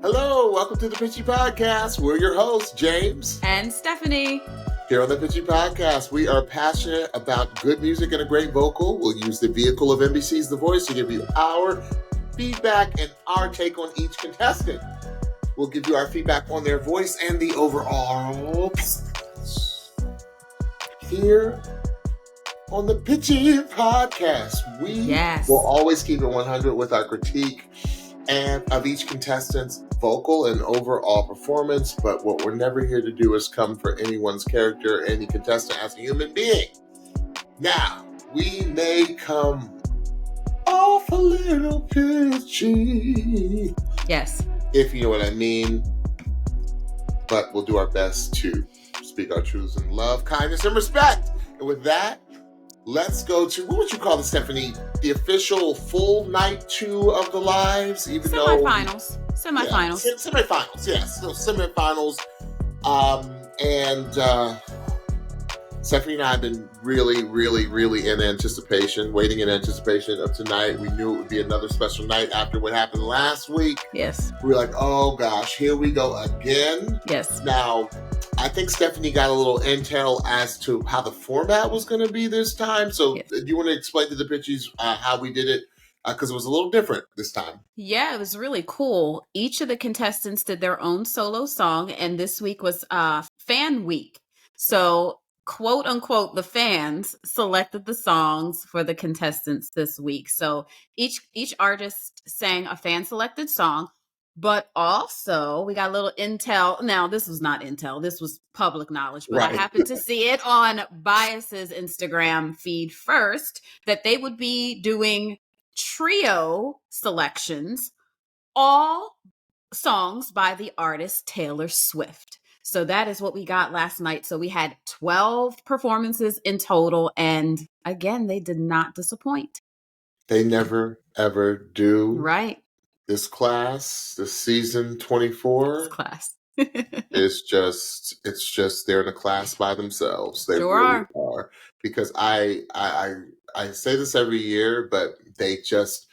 Hello, welcome to the Pitchy Podcast. We're your hosts, James and Stephanie. Here on the Pitchy Podcast, we are passionate about good music and a great vocal. We'll use the vehicle of NBC's The Voice to give you our feedback and our take on each contestant. We'll give you our feedback on their voice and the overall. Here on the Pitchy Podcast, we will always keep it 100 with our critique and of each contestant's vocal and overall performance, but what we're never here to do is come for anyone's character, any contestant as a human being. Now, we may come off a little pitchy. Yes. If you know what I mean. But we'll do our best to speak our truths in love, kindness, and respect. And with that, let's go to, what would you call it, Stephanie? The official full night 2 of the lives? Semifinals, yes. So semifinals. Stephanie and I have been really waiting in anticipation of tonight. We knew it would be another special night after what happened last week. Yes. We were like, oh gosh, here we go again. Yes. Now, I think Stephanie got a little intel as to how the format was going to be this time. So do you want to explain to the pitchies how we did it? Because it was a little different this time. Yeah, it was really cool. Each of the contestants did their own solo song, and this week was Fan Week. So, quote unquote, the fans selected the songs for the contestants this week. So each artist sang a fan-selected song. But also, we got a little intel. Now, this was not intel. This was public knowledge. But right. I happened to see it on Bias's Instagram feed first, that they would be doing trio selections, all songs by the artist Taylor Swift. So that is what we got last night. So we had 12 performances in total. And again, they did not disappoint. They never, ever do. Right. This class, this season 24, this class it's just they're in a class by themselves. They sure really are. Because I say this every year, but they just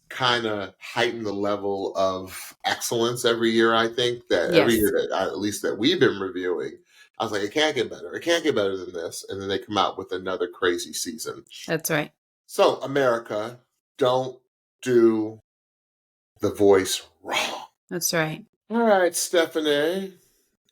kind of heighten the level of excellence every year. I think that every year that at least that we've been reviewing, I was like, it can't get better. It can't get better than this. And then they come out with another crazy season. That's right. So America, don't do The Voice wrong. That's right. All right, Stephanie.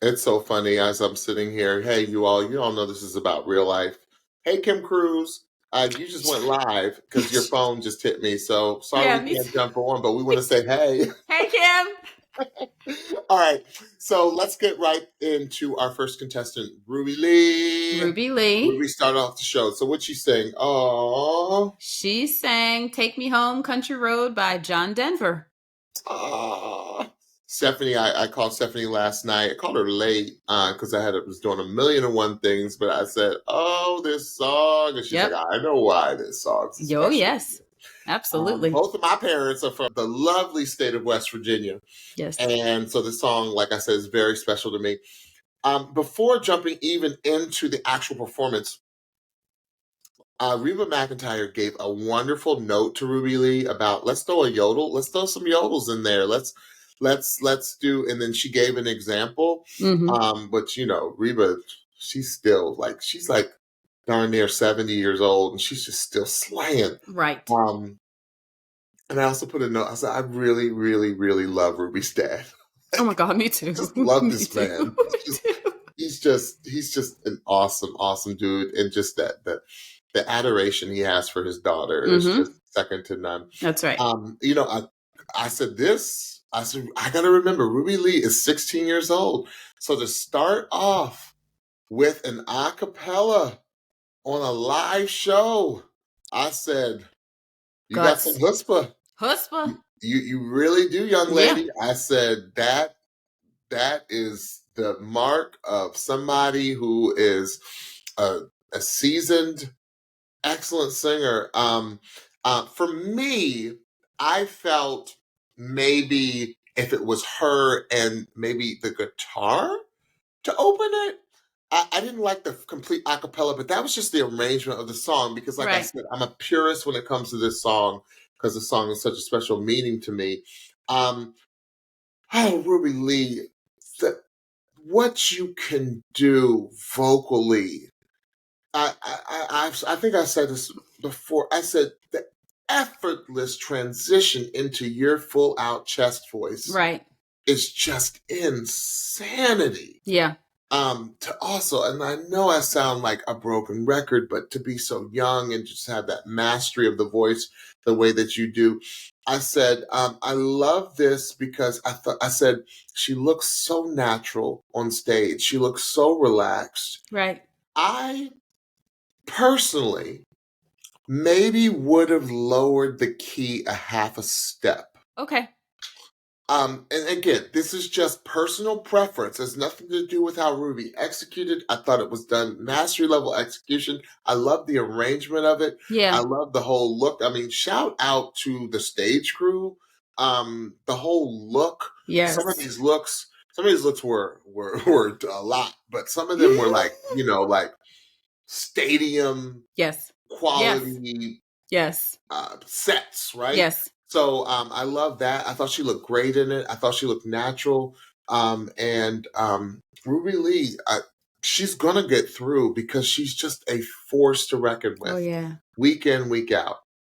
It's so funny as I'm sitting here. Hey, you all know this is about real life. Hey, Kim Cruz, you just went live because your phone just hit me. So sorry we can't jump on, but we want to say hey. Hey, Kim. All right, so let's get right into our first contestant, Ruby Leigh. Ruby started off the show. So what'd she sing? Oh, she sang "Take Me Home, Country Road" by John Denver. Stephanie, I called Stephanie last night. I called her late because I was doing 1,000,001 things, but I said, "Oh, this song," and she's like, "I know why this song." Oh, yes, absolutely. Both of my parents are from the lovely state of West Virginia. Yes, and so the song, like I said, is very special to me. Before jumping even into the actual performance, Reba McEntire gave a wonderful note to Ruby Leigh about let's throw a yodel, let's throw some yodels in there, let's do, and then she gave an example. Mm-hmm. But Reba, she's like darn near 70 years old, and she's just still slaying. Right. And I also put a note. I said, I really, really, really love Ruby's dad. Oh my God, me too. Just love this man. He's just an awesome dude, and just the adoration he has for his daughter is just second to none. That's right. I said, I got to remember, Ruby Leigh is 16 years old. So to start off with an a cappella on a live show, I said, you got some chutzpah. Chutzpah. You really do, young lady. Yeah. I said, that is the mark of somebody who is a seasoned, excellent singer. For me, I felt maybe if it was her and maybe the guitar to open it, I didn't like the complete a cappella, but that was just the arrangement of the song because, like I said, I'm a purist when it comes to this song because the song is such a special meaning to me. Ruby Leigh, what you can do vocally. I think I said this before. I said the effortless transition into your full out chest voice Right. is just insanity. Yeah. To also, and I know I sound like a broken record, but to be so young and just have that mastery of the voice the way that you do, I said, I love this because I said, she looks so natural on stage. She looks so relaxed. Right. I personally maybe would have lowered the key a half a step. Okay. And again, this is just personal preference. It has nothing to do with how Ruby executed. I thought it was done mastery level execution. I love the arrangement of it. Yeah. I love the whole look. I mean, shout out to the stage crew. The whole look. Yes. Some of these looks were a lot, but some of them were like, like stadium Yes. quality Yes. sets, right? Yes. So I love that. I thought she looked great in it. I thought she looked natural. And Ruby Leigh, she's gonna get through because she's just a force to reckon with. Oh yeah. Week in, week out.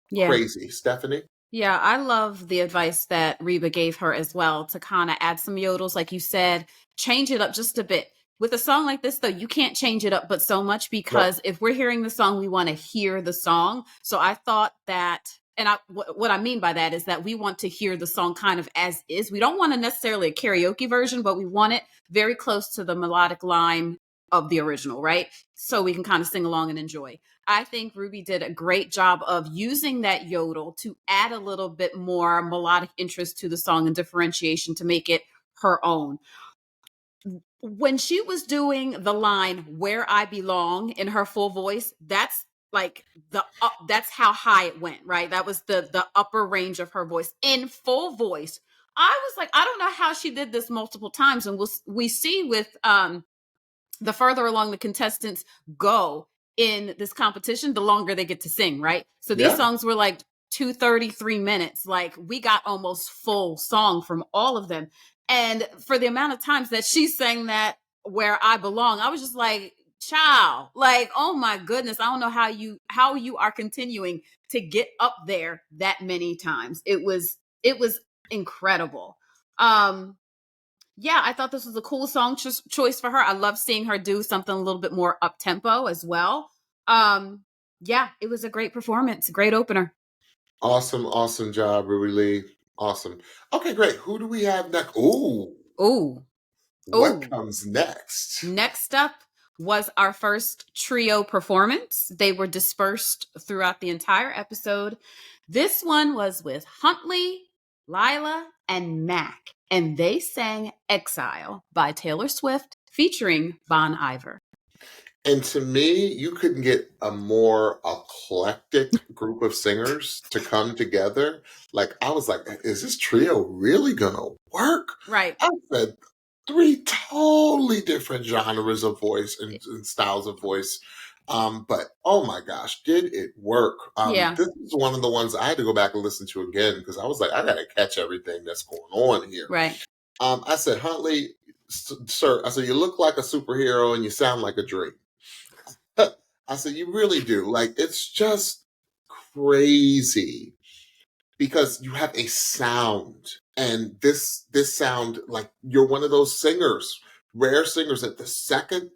Yeah. Crazy. Stephanie? Yeah, I love the advice that Reba gave her as well to kind of add some yodels, like you said, change it up just a bit. With a song like this, though, you can't change it up but so much because if we're hearing the song, we want to hear the song. So I thought that, and what I mean by that is that we want to hear the song kind of as is. We don't want to necessarily a karaoke version, but we want it very close to the melodic line of the original, right? So we can kind of sing along and enjoy. I think Ruby did a great job of using that yodel to add a little bit more melodic interest to the song and differentiation to make it her own. When she was doing the line "Where I Belong" in her full voice, that's like that's how high it went, right? That was the upper range of her voice in full voice. I was like, I don't know how she did this multiple times, and we see with the further along the contestants go in this competition, the longer they get to sing, right? So these songs were like 2:33 minutes. Like we got almost full song from all of them. And for the amount of times that she sang that "Where I Belong," I was just like, child, like, oh my goodness. I don't know how you are continuing to get up there that many times. It was incredible. Yeah, I thought this was a cool song choice for her. I love seeing her do something a little bit more up tempo as well. Yeah, it was a great performance, great opener. Awesome job, Ruby Leigh. Awesome. Okay, great. Who do we have next? Ooh. What comes next? Next up was our first trio performance. They were dispersed throughout the entire episode. This one was with Huntley, Lila, and Mac, and they sang "Exile" by Taylor Swift featuring Bon Iver. And to me, you couldn't get a more eclectic group of singers to come together. Like, I was like, is this trio really gonna work? Right. I said 3 totally different genres of voice and styles of voice. But oh my gosh, did it work? This is one of the ones I had to go back and listen to again because I was like, I gotta catch everything that's going on here. Right. I said, Huntley, sir, I said, you look like a superhero and you sound like a dream. I said, you really do. Like, it's just crazy because you have a sound, and this sound, like, you're one of those singers, rare singers that the second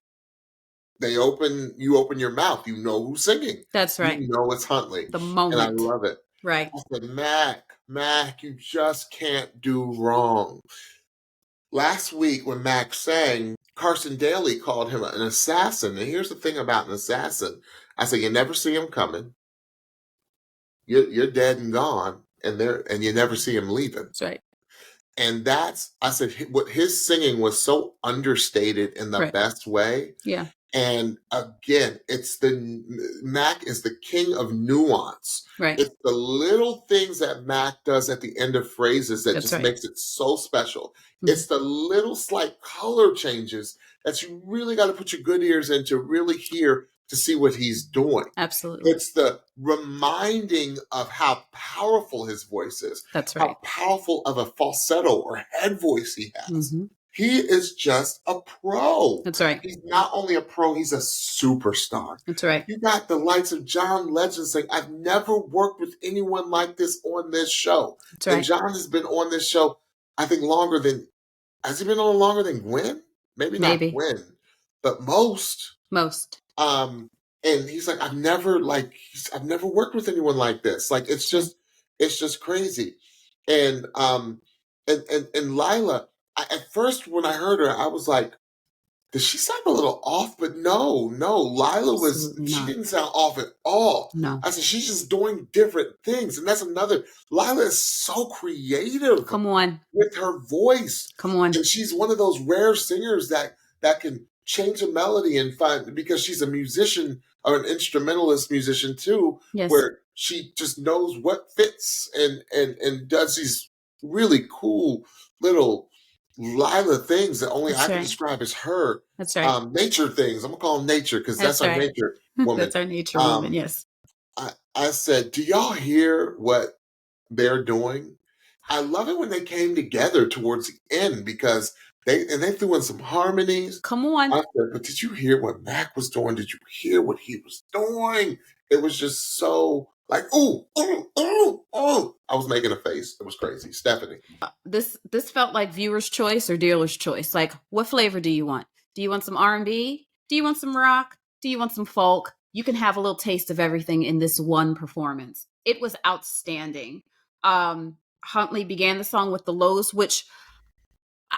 you open your mouth, you know who's singing. That's right. You know it's Huntley. The moment. And I love it. Right. I said, Mac, you just can't do wrong. Last week when Mac sang, Carson Daly called him an assassin. And here's the thing about an assassin. I said, you never see him coming. You're dead and gone, and you never see him leaving. That's right. And I said, what his singing was so understated in the best way. Yeah. And again, Mac is the king of nuance. Right. It's the little things that Mac does at the end of phrases that makes it so special. Mm-hmm. It's the little slight color changes that you really got to put your good ears in to really hear to see what he's doing. Absolutely. It's the reminding of how powerful his voice is. That's right. How powerful of a falsetto or head voice he has. Mm-hmm. He is just a pro. That's right. He's not only a pro, he's a superstar. That's right. You got the likes of John Legend saying, I've never worked with anyone like this on this show. That's right. And John has been on this show, I think, longer than, has he been on longer than Gwen? Maybe not Gwen, but most. And he's like, I've never worked with anyone like this. Like, it's just crazy. And Lila, at first when I heard her, I was like, did she sound a little off? But no, Lila she didn't sound off at all. No. I said, she's just doing different things. And that's another, Lila is so creative. Come on. With her voice. Come on. And she's one of those rare singers that can change a melody and find, because she's a musician or an instrumentalist musician too, yes. where she just knows what fits and does these really cool little Lila things that only I can describe as her. That's right. Nature things. I'm gonna call them nature because that's our nature woman. That's our nature woman. Yes. I said, do y'all hear what they're doing? I love it when they came together towards the end because they threw in some harmonies. Come on. I said, but did you hear what Mac was doing? Did you hear what he was doing? It was just so like, ooh. I was making a face. It was crazy. Stephanie. This felt like viewer's choice or dealer's choice. Like, what flavor do you want? Do you want some R&B? Do you want some rock? Do you want some folk? You can have a little taste of everything in this one performance. It was outstanding. Huntley began the song with the Lows, which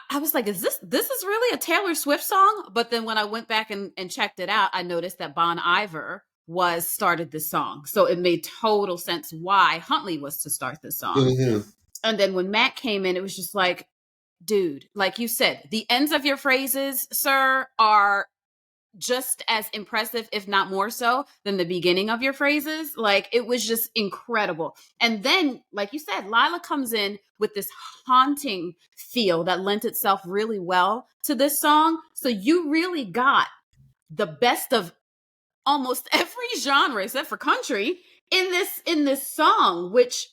I was like, is this is really a Taylor Swift song? But then when I went back and checked it out, I noticed that Bon Iver started this song. So it made total sense why Huntley was to start this song. Mm-hmm. And then when Matt came in, it was just like, dude, like you said, the ends of your phrases, sir, are just as impressive, if not more so, than the beginning of your phrases. Like, it was just incredible. And then, like you said, Lila comes in with this haunting feel that lent itself really well to this song. So you really got the best of almost every genre except for country in this song, which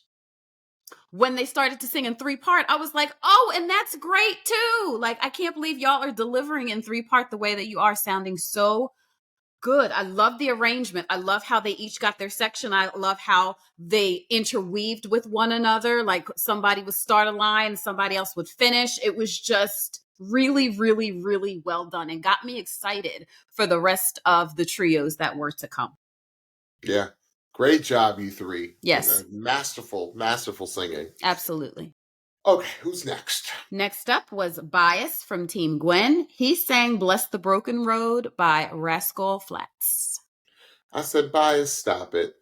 when they started to sing in 3-part, I was like, oh, and that's great too. Like, I can't believe y'all are delivering in 3-part the way that you are, sounding so good. I love the arrangement. I love how they each got their section. I love how they interweaved with one another. Like, somebody would start a line, somebody else would finish. It was just really, really, really well done and got me excited for the rest of the trios that were to come. Yeah. Great job, you three. Yes. Masterful singing. Absolutely. Okay, who's next? Next up was Bias from Team Gwen. He sang Bless the Broken Road by Rascal Flatts. I said, Bias, stop it.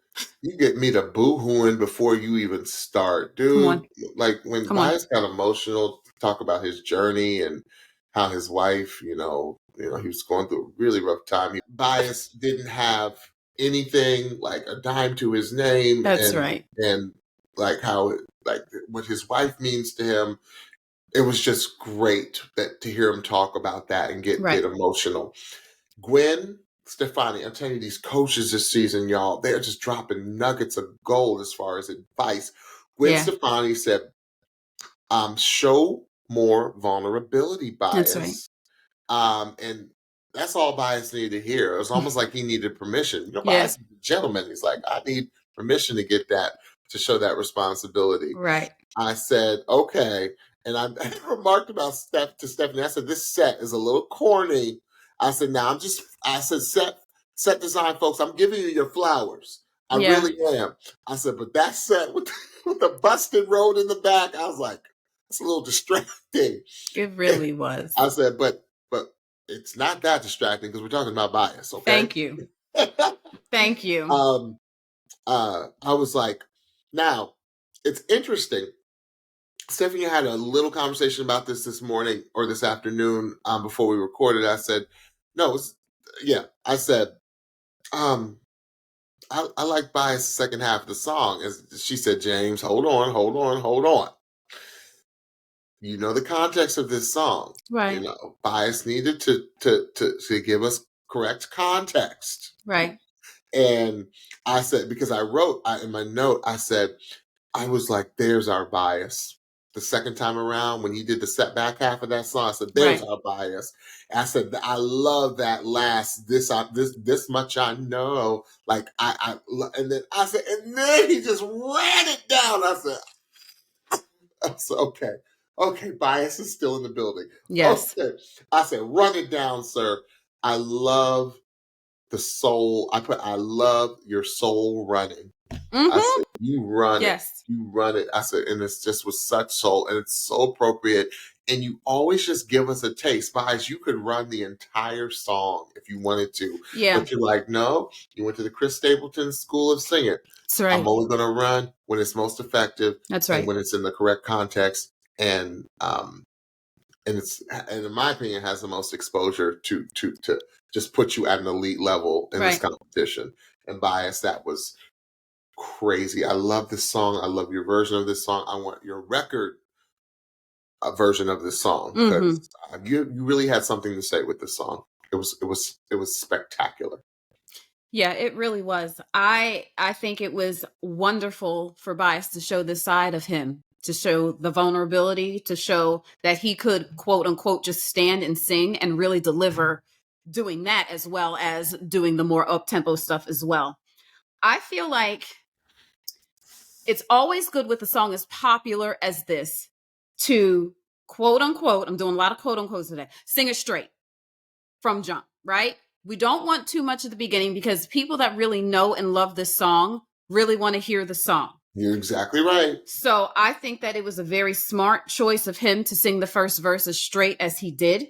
You get me to boo-hooing before you even start, dude. Like, when Bias got emotional, talk about his journey and how his wife, he was going through a really rough time. Bias didn't have anything, like a dime to his name. That's right. And like how, like what his wife means to him. It was just great to hear him talk about that and get emotional. Gwen Stefani, I'm telling you, these coaches this season, y'all, they're just dropping nuggets of gold as far as advice. Gwen Stefani said, show more vulnerability, Bias. That's right. And that's all Bias needed to hear. It was almost like he needed permission. Bias is a gentleman. He's like, I need permission to get that, to show that responsibility. Right. I said, okay. And I remarked about to Stephanie, I said, this set is a little corny. I said, set design folks, I'm giving you your flowers. I really am. I said, but that set with the busted road in the back, I was like, it's a little distracting. It really was. I said, but it's not that distracting because we're talking about Bias. Okay. Thank you. Thank you. I was like, now it's interesting. Stephanie had a little conversation about this morning or this afternoon before we recorded. I said, I said, I like Bias' second half of the song. As she said, James, hold on. You know the context of this song. Right. Bias needed to give us correct context. Right. And I said, because I wrote in my note, I said, I was like, there's our bias. The second time around, when he did the back half of that song, I said, there's our bias. And I said, I love that last, this much I know. Like, and then I said, and then he just ran it down. I said, okay, bias is still in the building. Yes. Okay. I said, run it down, sir. I love the soul. I love your soul running. Mm-hmm. I said, you run yes. it. You run it. I said, and it's just with such soul, and it's so appropriate. And you always just give us a taste. Guys, you could run the entire song if you wanted to. Yeah. But you're like, no, you went to the Chris Stapleton School of Singing. That's right. I'm only going to run when it's most effective. That's right. And when it's in the correct context. And it's, and in my opinion, has the most exposure to just put you at an elite level in this competition. And Bias, that was crazy. I love this song. I love your version of this song. I want your record version of this song, because you really had something to say with this song. It was spectacular. Yeah, it really was. I think it was wonderful for Bias to show this side of him, to show the vulnerability, to show that he could, quote unquote, just stand and sing and really deliver doing that, as well as doing the more up-tempo stuff as well. I feel like it's always good with a song as popular as this to, quote unquote, I'm doing a lot of quote unquotes today, sing it straight from jump, right? We don't want too much at the beginning, because people that really know and love this song really want to hear the song. You're exactly right. So I think that it was a very smart choice of him to sing the first verse as straight as he did.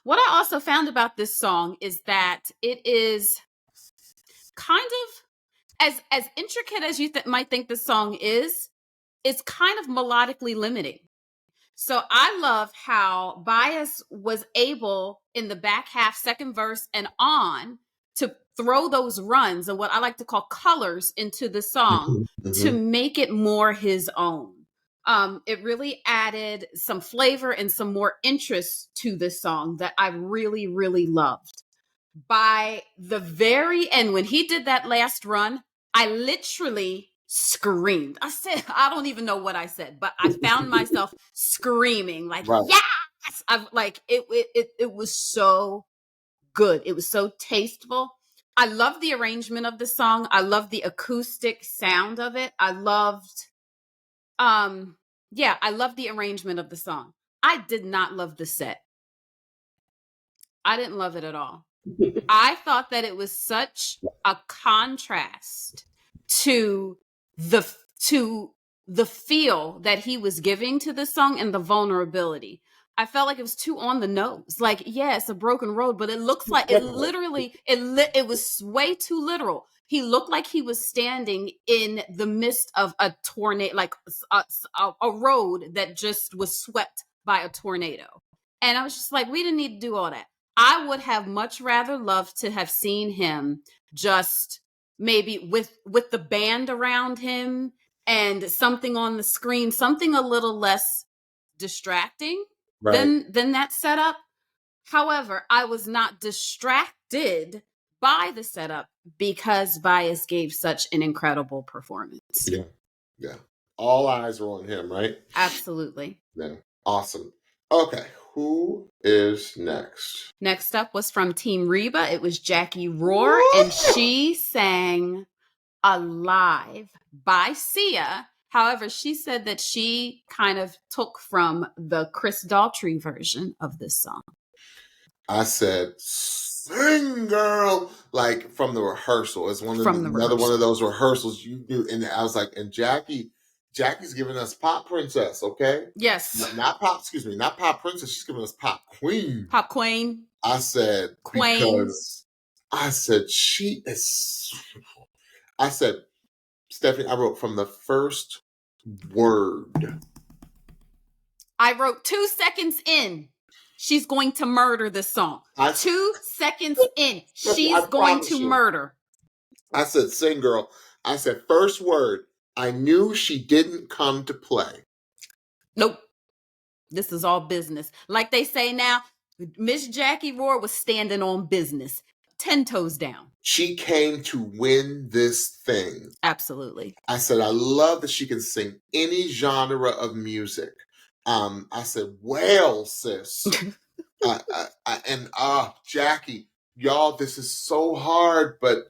What I also found about this song is that it is kind of, as intricate as you might think the song is, it's kind of melodically limiting. So I love how Bias was able, in the back half, second verse and on, to throw those runs and what I like to call colors into the song to make it more his own. It really added some flavor and some more interest to this song that I really, really loved. By the very end, when he did that last run, I literally screamed. I said, I don't even know what I said, but I found myself screaming like, yes! It was so good. It was so tasteful. I loved the arrangement of the song. I loved the acoustic sound of it. I loved the arrangement of the song. I did not love the set. I didn't love it at all. I thought that it was such a contrast to the feel that he was giving to the song and the vulnerability. I felt like it was too on the nose. Like, yeah, it's a broken road, but it looks like it literally, it was way too literal. He looked like he was standing in the midst of a tornado, like a road that just was swept by a tornado. And I was just like, we didn't need to do all that. I would have much rather loved to have seen him just maybe with the band around him and something on the screen, something a little less distracting than that setup. However, I was not distracted by the setup because Bias gave such an incredible performance. Yeah. All eyes were on him, right? Absolutely. Yeah. Awesome. Okay. Who is next? Next up was from Team Reba. It was Jacquie Roar, and she sang Alive by Sia. However, she said that she kind of took from the Chris Daughtry version of this song. I said, sing, girl, like from the rehearsal. It's another one of those rehearsals you do. And I was like, and Jackie's giving us Pop Princess, okay? Yes. Not Pop Princess. She's giving us Pop Queen. Pop Queen. I said, Queen. Because I said, she is. I said, Stephanie, I wrote from the first word. I wrote 2 seconds in. She's going to murder this song. 2 seconds in. She's going to murder. I said, sing, girl. I said, first word. I knew she didn't come to play. Nope. This is all business. Like they say now, Miss Jacquie Roar was standing on business, 10 toes down. She came to win this thing. Absolutely. I said, I love that she can sing any genre of music. I said, well, sis. Jacquie, y'all, this is so hard, but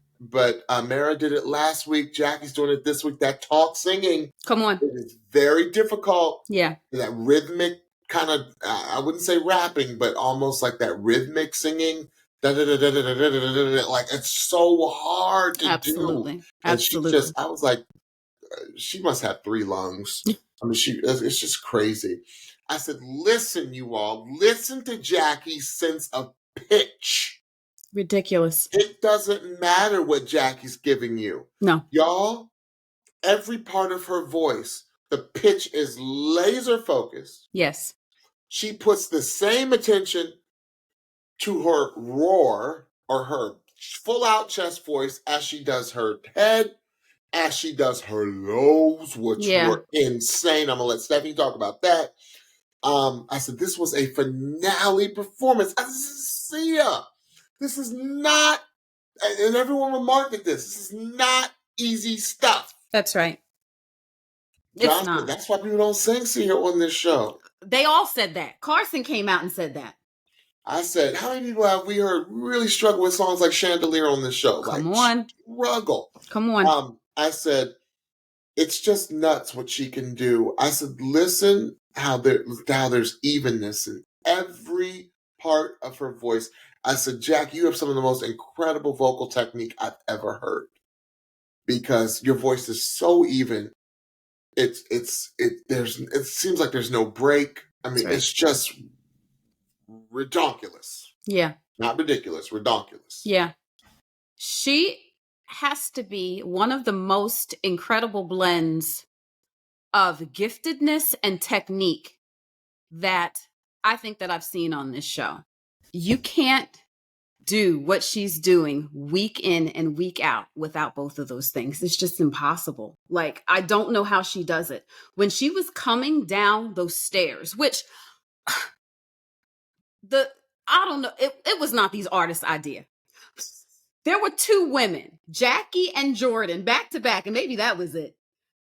Mara did it last week. Jackie's doing it this week. That talk singing, come on, it is very difficult. Yeah, that rhythmic kind of, I wouldn't say rapping, but almost like that rhythmic singing. Like it's so hard to do. And she just, I was like, she must have 3 lungs. I mean, it's just crazy. I said, listen, you all, listen to Jackie's sense of pitch. Ridiculous. It doesn't matter what Jackie's giving you. No. Y'all, every part of her voice, the pitch is laser focused. Yes. She puts the same attention to her roar or her full out chest voice as she does her head, as she does her lows, which were insane. I'm going to let Stephanie talk about that. I said, this was a finale performance. I said, Sia, this is not, and everyone remarked at this is not easy stuff. That's right. It's not. That's why people don't sing Sia on this show. They all said that. Carson came out and said that. I said, how many people have we heard really struggle with songs like Chandelier on this show? Come on. Struggle. Come on. I said, it's just nuts what she can do. I said, listen how there's evenness in every part of her voice. I said, Jack, you have some of the most incredible vocal technique I've ever heard because your voice is so even. It seems like there's no break. I mean, It's just redonkulous. Yeah. Not ridiculous, redonkulous. Yeah. She has to be one of the most incredible blends of giftedness and technique that I think that I've seen on this show. You can't do what she's doing week in and week out without both of those things. It's just impossible. Like, I don't know how she does it. When she was coming down those stairs, which I don't know, it was not these artists' idea. There were 2 women, Jacquie and Jordan, back to back, and maybe that was it,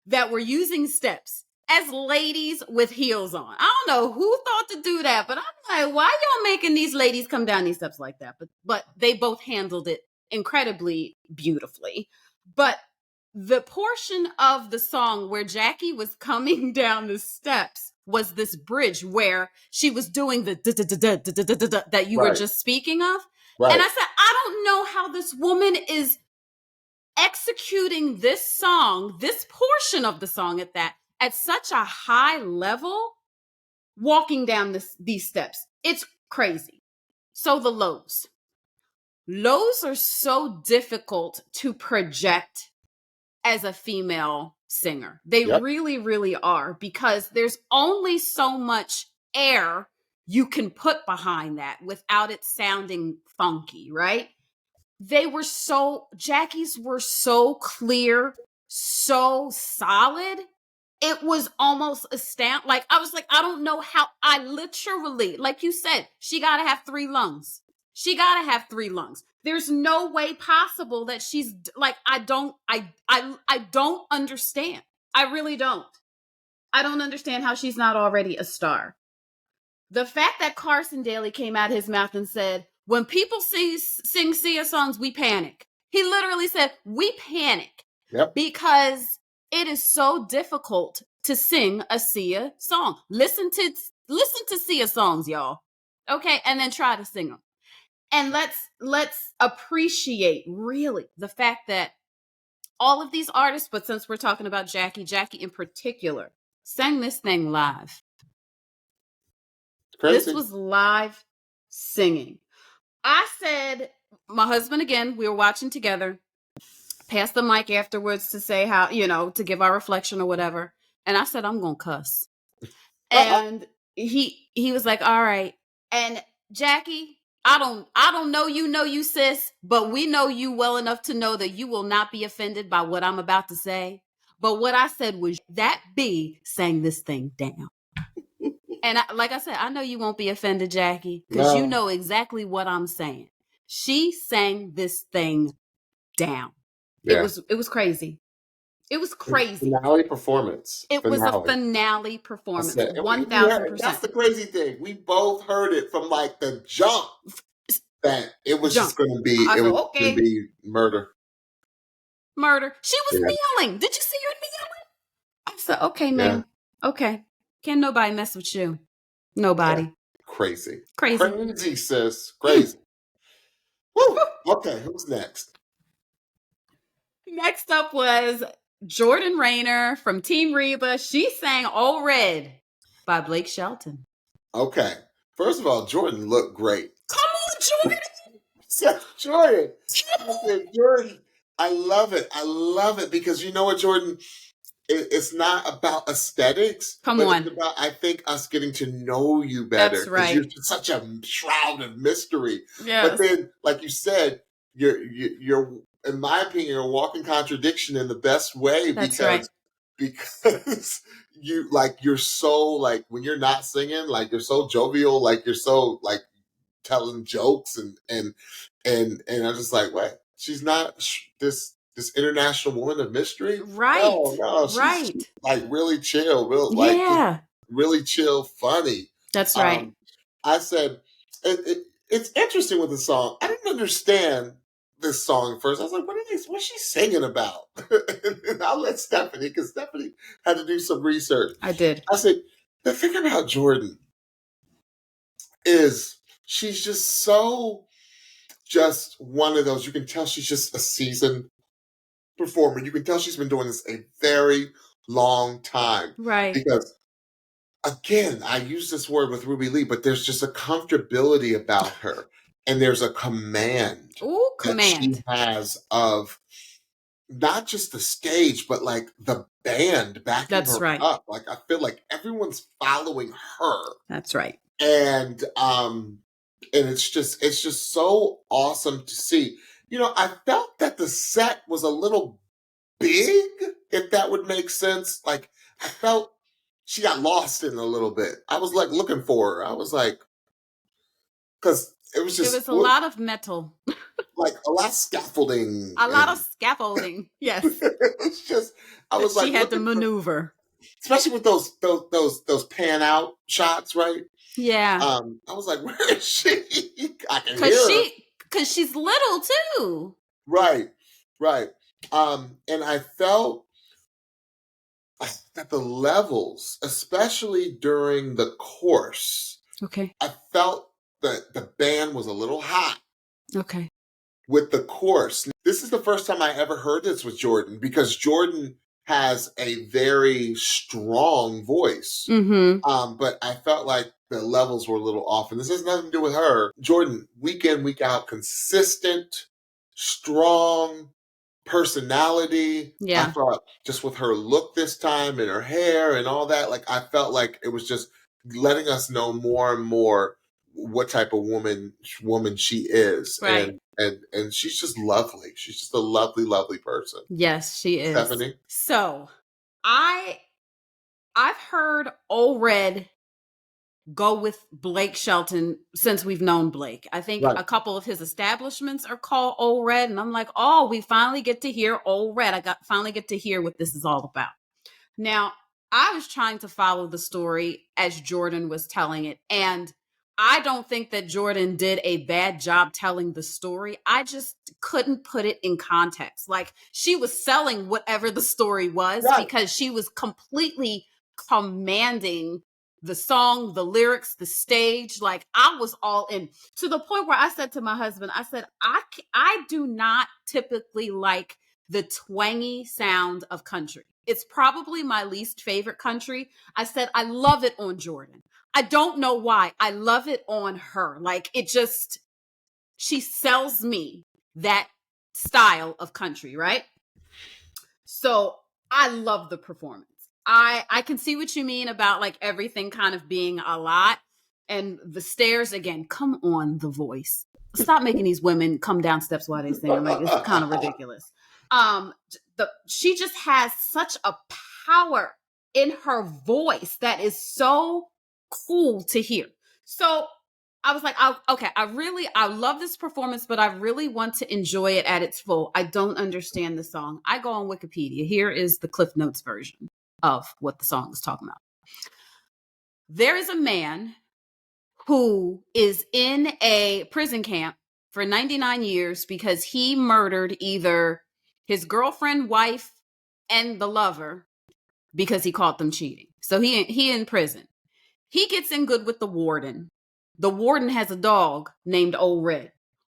that were using steps as ladies with heels on. I don't know who thought to do that, but I'm like, why y'all making these ladies come down these steps like that? But they both handled it incredibly beautifully. But the portion of the song where Jacquie was coming down the steps was this bridge where she was doing the that you were just speaking of. Right. And I said, I don't know how this woman is executing this song, this portion of the song at such a high level, walking down these steps. It's crazy. So the lows. Lows are so difficult to project as a female singer. They really, really are, because there's only so much air you can put behind that without it sounding funky, right? Jackie's were so clear, so solid. It was almost astounding. Like, I was like, I don't know how. I literally, like you said, she got to have 3 lungs. She got to have 3 lungs. There's no way possible that she's like, I don't understand. I really don't. I don't understand how she's not already a star. The fact that Carson Daly came out of his mouth and said, when people sing Sia songs, we panic. He literally said, we panic because it is so difficult to sing a Sia song. Listen to Sia songs, y'all. Okay, and then try to sing them. And let's appreciate really the fact that all of these artists, but since we're talking about Jacquie in particular, sang this thing live. Crazy. This was live singing. I said, my husband, again, we were watching together, passed the mic afterwards to say how, to give our reflection or whatever. And I said, I'm going to cuss. And he was like, all right. And Jacquie, I don't know you, sis, but we know you well enough to know that you will not be offended by what I'm about to say. But what I said was that B sang this thing down. And like I said, I know you won't be offended, Jackie, because you No. know exactly what I'm saying. She sang this thing down. Yeah. It was crazy. It was crazy. Finale performance. It was a finale performance. 1000%. That's the crazy thing. We both heard it from like the jump that it was just going to be. I It said, was going to be murder. Murder. She was kneeling. Did you see her kneeling? I said, okay, ma'am. Yeah. Okay. Can't nobody mess with you. Nobody. Yeah. Crazy. Crazy. Crazy, sis. Crazy. Woo. Okay, who's next? Next up was Jordan Rayner from Team Reba. She sang Old Red by Blake Shelton. Okay. First of all, Jordan looked great. Come on, Jordan. Jordan. I love it. I love it because you know what, Jordan? It's not about aesthetics. It's about, I think, us getting to know you better. That's right. You're such a shroud of mystery. Yes. But then, like you said, you're in my opinion, a walking contradiction in the best way. That's right. Because you're so like when you're not singing, like you're so jovial, like you're so like telling jokes and I'm just like, wait, she's not this international woman of mystery, right? No, she's like really chill, really chill, funny. That's right. I said it's interesting with the song. I didn't understand this song at first. I was like, what's she singing about? And I'll let Stephanie, because Stephanie had to do some research. I did. I said, the thing about Jordan is she's just so just one of those, you can tell she's just a seasoned performer. You can tell she's been doing this a very long time. Right. Because again, I use this word with Ruby Leigh, but there's just a comfortability about her. And there's a command that she has of not just the stage, but like the band backing her up. Like I feel like everyone's following her. That's right. And it's just so awesome to see. You know, I felt that the set was a little big, if that would make sense. Like I felt she got lost in a little bit. I was like looking for her. I was like, because it was a lot of metal. Like a lot of scaffolding. A lot of scaffolding. Yes. It's just I was like she had to maneuver. Especially with those pan out shots, right? Yeah. I was like, where is she? I can hear her. Because she's little too. Right. And I felt that the levels, especially during the chorus, I felt that the band was a little hot. Okay. With the chorus. This is the first time I ever heard this with Jordan, because Jordan has a very strong voice. Mm-hmm. But I felt like the levels were a little off. And this has nothing to do with her. Jordan, week in, week out, consistent, strong personality. Yeah. I thought just with her look this time and her hair and all that, like I felt like it was just letting us know more and more what type of woman she is. Right. And she's just lovely. She's just a lovely, lovely person. Yes, she is. Stephanie? So I've heard Old Red go with Blake Shelton since we've known Blake. I think a couple of his establishments are called Old Red. And I'm like, oh, we finally get to hear Old Red. Finally get to hear what this is all about. Now, I was trying to follow the story as Jordan was telling it. And I don't think that Jordan did a bad job telling the story. I just couldn't put it in context. Like she was selling whatever the story was because she was completely commanding the song, the lyrics, the stage. Like I was all in, to the point where I said to my husband, I said, I do not typically like the twangy sound of country. It's probably my least favorite country. I said, I love it on Jordan. I don't know why. I love it on her. Like it just, she sells me that style of country, right? So I love the performance. I can see what you mean about like everything kind of being a lot. And the stairs, again, come on, The Voice. Stop making these women come down steps while they sing. Like it's kind of ridiculous. She just has such a power in her voice that is so cool to hear. So I was like, I love this performance, but I really want to enjoy it at its full. I don't understand the song. I go on Wikipedia. Here is the Cliff Notes version of what the song is talking about. There is a man who is in a prison camp for 99 years because he murdered either his girlfriend, wife, and the lover because he caught them cheating. So he in prison. He gets in good with the warden. The warden has a dog named Old Red.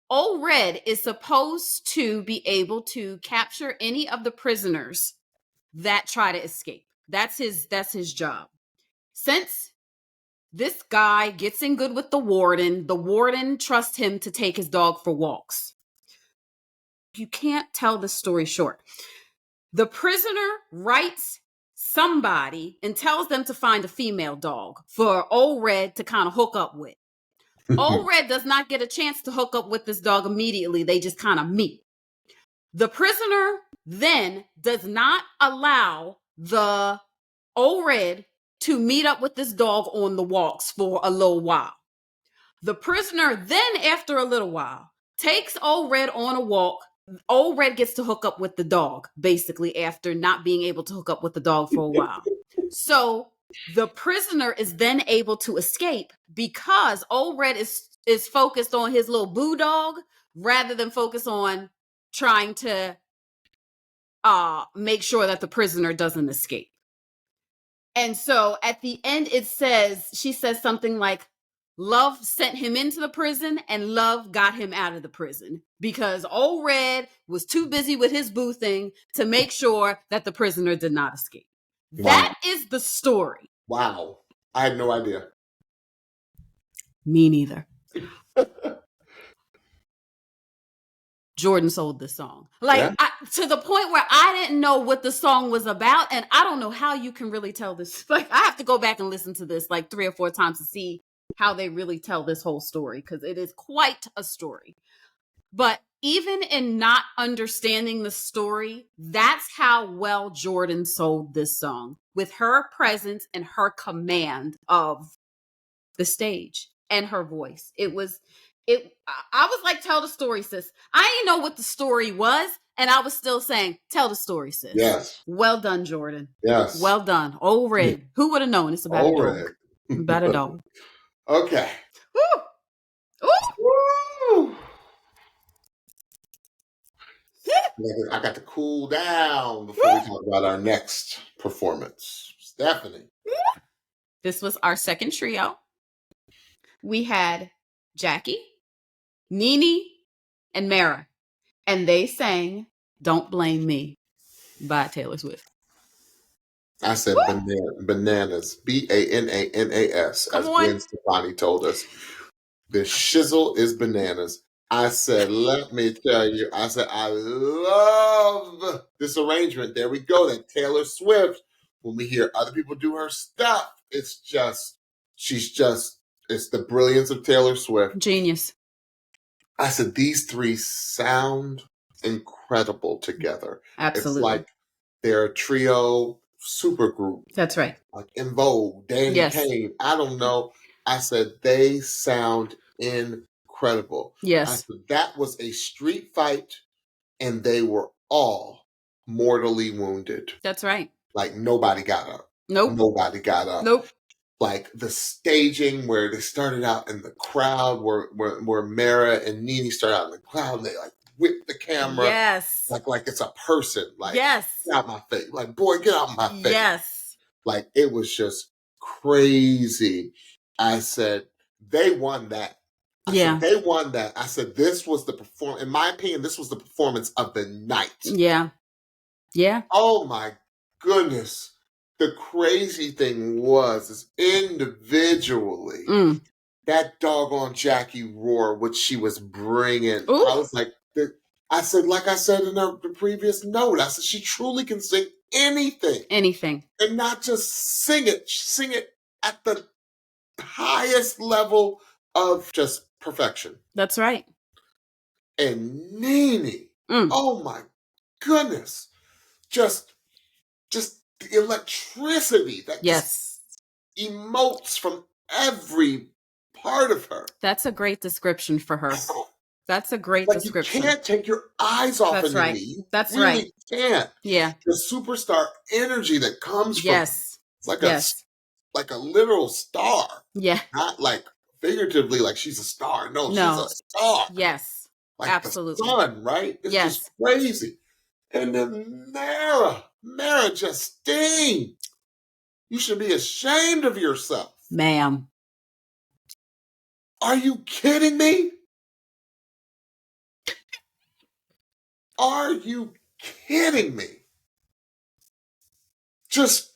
Old Red is supposed to be able to capture any of the prisoners that try to escape. That's his job. Since this guy gets in good with the warden trusts him to take his dog for walks. You can't tell the story short. The prisoner writes somebody and tells them to find a female dog for Old Red to kind of hook up with. Old Red does not get a chance to hook up with this dog immediately. They just kind of meet. The prisoner then does not allow the Old Red to meet up with this dog on the walks for a little while. The prisoner then, after a little while, takes Old Red on a walk. Old Red gets to hook up with the dog, basically, after not being able to hook up with the dog for a while. So the prisoner is then able to escape because Old Red is focused on his little boo dog rather than focus on trying to make sure that the prisoner doesn't escape. And so at the end, she says something like, love sent him into the prison and love got him out of the prison because Old Red was too busy with his boo thing to make sure that the prisoner did not escape. Wow. That is the story. Wow. I had no idea. Me neither. Jordan sold this song. To the point where I didn't know what the song was about. And I don't know how you can really tell this. I have to go back and listen to this 3 or 4 times to see how they really tell this whole story, because it is quite a story. But even in not understanding the story, that's how well Jordan sold this song, with her presence and her command of the stage and her voice. I was like, tell the story, sis. I didn't know what the story was, and I was still saying, tell the story, sis. Yes. Well done, Jordan. Yes. Well done. Old Red. Who would have known it's about a dog? About a dog. Okay. Woo! Woo! I got to cool down before we talk about our next performance. Stephanie. This was our second trio. We had Jacquie, Nini, and Mara. And they sang Don't Blame Me by Taylor Swift. I said bananas. Bananas, as Gwen Stefani told us. The shizzle is bananas. I said, let me tell you. I said, I love this arrangement. There we go. That Taylor Swift, when we hear other people do her stuff, it's the brilliance of Taylor Swift. Genius. I said, these three sound incredible together. Absolutely. It's like they're a trio supergroup. That's right. Like En Vogue, Danny Kane. I don't know. I said, they sound incredible. Yes. I said, that was a street fight, and they were all mortally wounded. That's right. Like, nobody got up. Nope. Nobody got up. Nope. Like, the staging where they started out in the crowd, where Mara and Nini started out in the crowd, and they, whip the camera. Yes. Like it's a person. Like, yes. Get out my face. Like, boy, get out my face. Yes. Like, it was just crazy. I said, they won that. I said, they won that. I said, this was the performance. In my opinion, this was the performance of the night. Yeah. Yeah. Oh, my goodness. The crazy thing is individually, that doggone Jacquie Roar, which she was bringing. Ooh. I was like, I said in the previous note, I said, she truly can sing anything. Anything. And not just sing it at the highest level of just perfection. That's right. And Nini, oh my goodness, just the electricity that just emotes from every part of her. That's a great description for her. That's a great Like, description. you can't take your eyes off That's of right. Nini. You That's really right. can't. Yeah. The superstar energy that comes from Yes. it's like Yes. like a literal star. Yeah. Not like figuratively like she's a star. No, she's No. a star. Yes. Like Absolutely. the sun, right? It's Yes. just crazy. And then Mara Justine. You should be ashamed of yourself. Ma'am. Are you kidding me? Are you kidding me? Just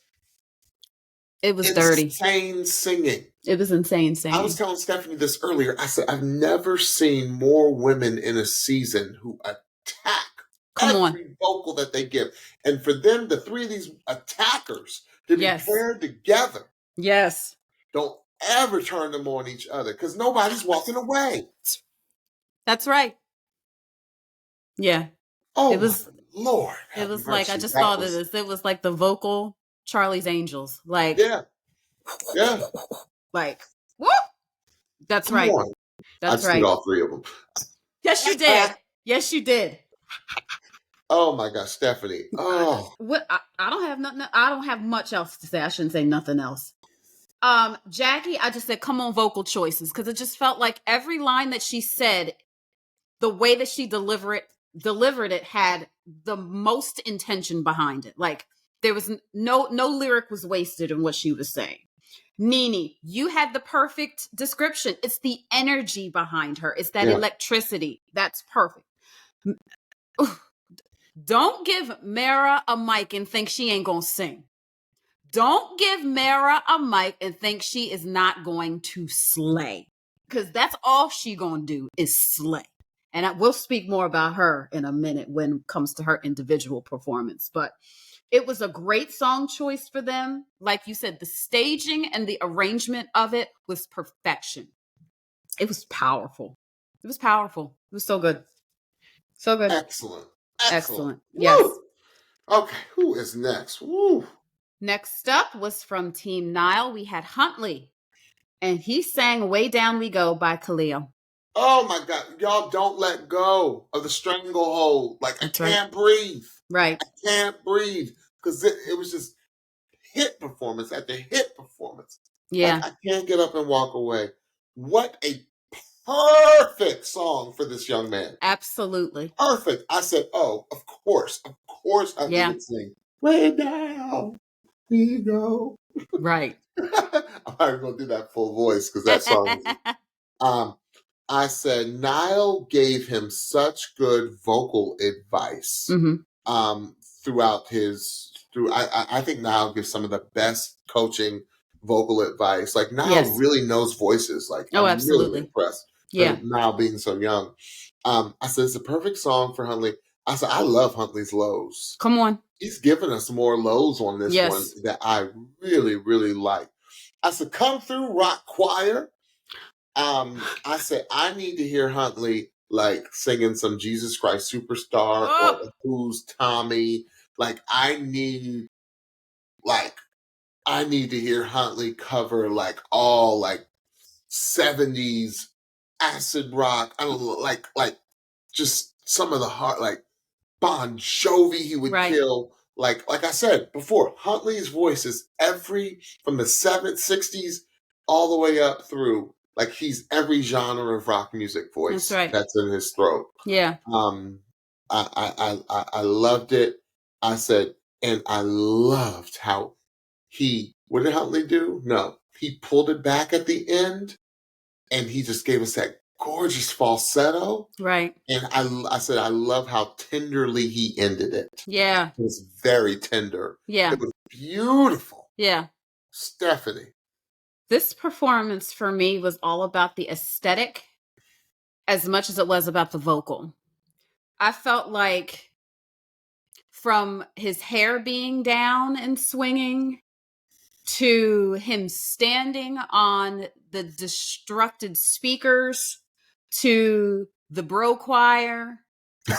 It was dirty. insane singing. It was insane singing. I was telling Stephanie this earlier. I said, I've never seen more women in a season who attack every vocal that they give. And for them, the three of these attackers to be paired together. Yes. Don't ever turn them on each other because nobody's walking away. That's right. Yeah. Oh, it was, Lord. It was like, I just saw this. It was like the vocal Charlie's Angels. Like, yeah. Like, whoop. That's right. That's right. I've seen all three of them. Yes, you did. Yes, you did. Oh my gosh, Stephanie. Oh. I don't have nothing. I don't have much else to say. I shouldn't say nothing else. Jacquie, I just said, come on, vocal choices, because it just felt like every line that she said, the way that she delivered it had the most intention behind it. Like, there was no lyric was wasted in what she was saying. Nini, you had the perfect description. It's the energy behind her. It's that electricity. That's perfect. Don't give Mara a mic and think she ain't gonna sing. Don't give Mara a mic and think she is not going to slay. Because that's all she gonna do is slay. And we'll speak more about her in a minute when it comes to her individual performance. But it was a great song choice for them. Like you said, the staging and the arrangement of it was perfection. It was powerful. It was powerful. It was so good. So good. Excellent. Yes. Woo! Okay, who is next? Woo! Next up was from Team Nile. We had Huntley. And he sang Way Down We Go by Khalil. Oh my God. Y'all don't let go of the stranglehold. Like, I can't breathe. Right. I can't breathe. Because it was just hit performance after hit performance. Yeah. Like, I can't get up and walk away. What a perfect song for this young man. Absolutely. Perfect. I said, oh, of course I would sing Way Down We Go. Right. I'm not going to do that full voice because that song I said Nile gave him such good vocal advice throughout I think Nile gives some of the best coaching vocal advice. Like, Nile really knows voices. Like, I'm absolutely. really impressed. Yeah. Nile being so young. I said it's a perfect song for Huntley. I said I love Huntley's lows. Come on. He's given us more lows on this one that I really, really like. I said, come through, rock choir. I said, I need to hear Huntley like singing some Jesus Christ Superstar or Who's Tommy. Like, I need to hear Huntley cover like all like 70s acid rock. I don't know, like just some of the hard, like Bon Jovi he would kill. Like I said before, Huntley's voice is from the 60s all the way up through. Like, he's every genre of rock music voice that's in his throat. Yeah. I loved it. I said, and I loved how what did Huntley do? No, he pulled it back at the end, and he just gave us that gorgeous falsetto. Right. And I said, I love how tenderly he ended it. Yeah. It was very tender. Yeah. It was beautiful. Yeah. Stephanie. This performance for me was all about the aesthetic as much as it was about the vocal. I felt like from his hair being down and swinging to him standing on the destructed speakers to the bro choir,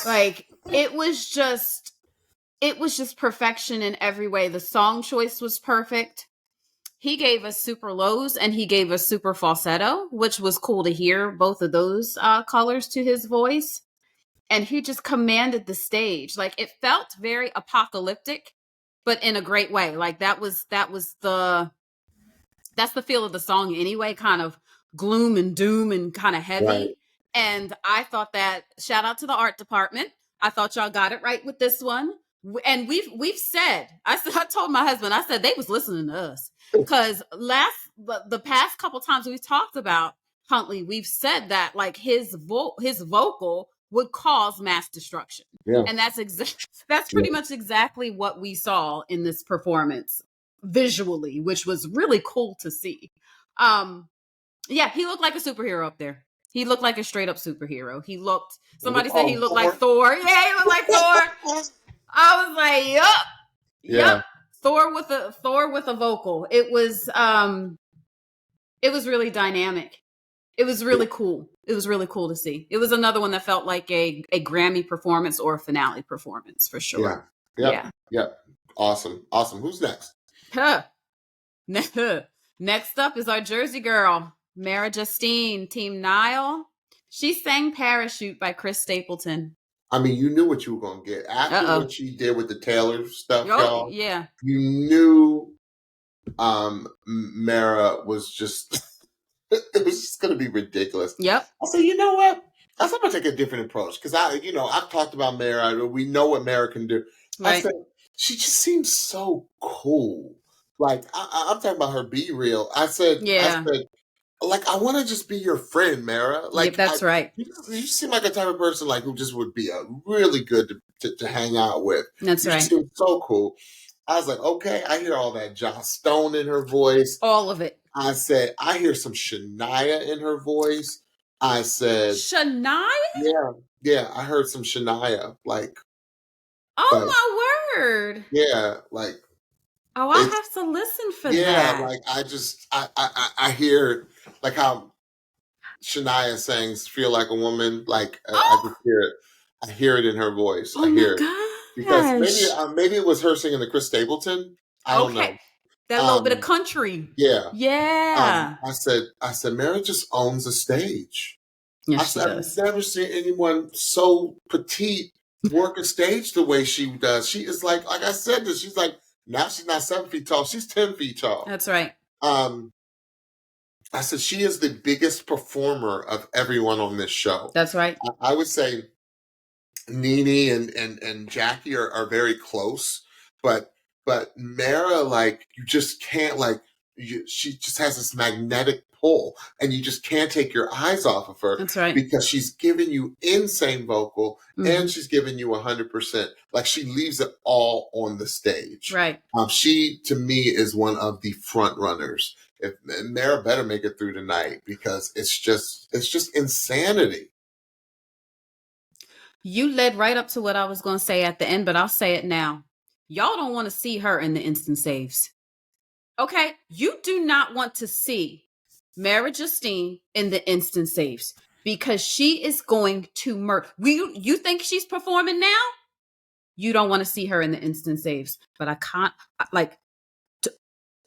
like it was just perfection in every way. The song choice was perfect. He gave us super lows and he gave us super falsetto, which was cool to hear both of those colors to his voice. And he just commanded the stage. Like, it felt very apocalyptic, but in a great way. Like, that's the feel of the song anyway, kind of gloom and doom and kind of heavy. Right. And I thought that, shout out to the art department, I thought y'all got it right with this one. And we've said, I told my husband, I said they was listening to us, because the past couple times we've talked about Huntley, we've said that like his vocal would cause mass destruction. Yeah. And that's pretty much exactly what we saw in this performance visually, which was really cool to see. Yeah, he looked like a superhero up there. He looked like a straight up superhero. Somebody said he looked like Thor. Yeah, he looked like Thor. I was like, yup. Thor with a vocal. It was really dynamic. It was really cool. It was really cool to see. It was another one that felt like a Grammy performance or a finale performance for sure. Yeah. Awesome. Who's next? Next up is our Jersey girl, Mara Justine, Team Nile. She sang Parachute by Chris Stapleton. I mean, you knew what you were going to get. After what she did with the Taylor stuff, y'all. Yeah. You knew Mara was just, it was just going to be ridiculous. Yep. I said, you know what? I'm going to take a different approach, because I've talked about Mara. We know what Mara can do. Right. I said, she just seems so cool. Like, I'm talking about her Be Real. I said, like, I want to just be your friend, Mara. Like, that's right. You seem like a type of person like who just would be really good to hang out with. That's right. She seems so cool. I was like, okay, I hear all that John Stone in her voice. All of it. I said, I hear some Shania in her voice. I said, Shania? Yeah, I heard some Shania. Like, my word. Yeah, like. Oh, I have to listen for that. Yeah, like I hear like how Shania sings "Feel Like a Woman." Like I just hear it. I hear it in her voice. I hear it because maybe it was her singing the Chris Stapleton. I don't know. That little bit of country. Yeah. I said, Mara just owns a stage. Yes, I said, I've never seen anyone so petite work a stage the way she does. She is like I said this. She's like. Now she's not 7 feet tall. She's 10 feet tall. That's right. I said she is the biggest performer of everyone on this show. That's right. I would say Nini and Jacquie are very close, but Mara, like, you just can't, like, she just has this magnetic pull, and you just can't take your eyes off of her. That's right. Because she's giving you insane vocal, and she's giving you 100%. Like, she leaves it all on the stage. Right. She, to me, is one of the front runners. If Mara better make it through tonight, because it's just insanity. You led right up to what I was going to say at the end, but I'll say it now. Y'all don't want to see her in the instant saves. Okay? You do not want to see Mara Justine in the instant saves, because she is going to murder. You think she's performing now? You don't want to see her in the instant saves, but I can't, like,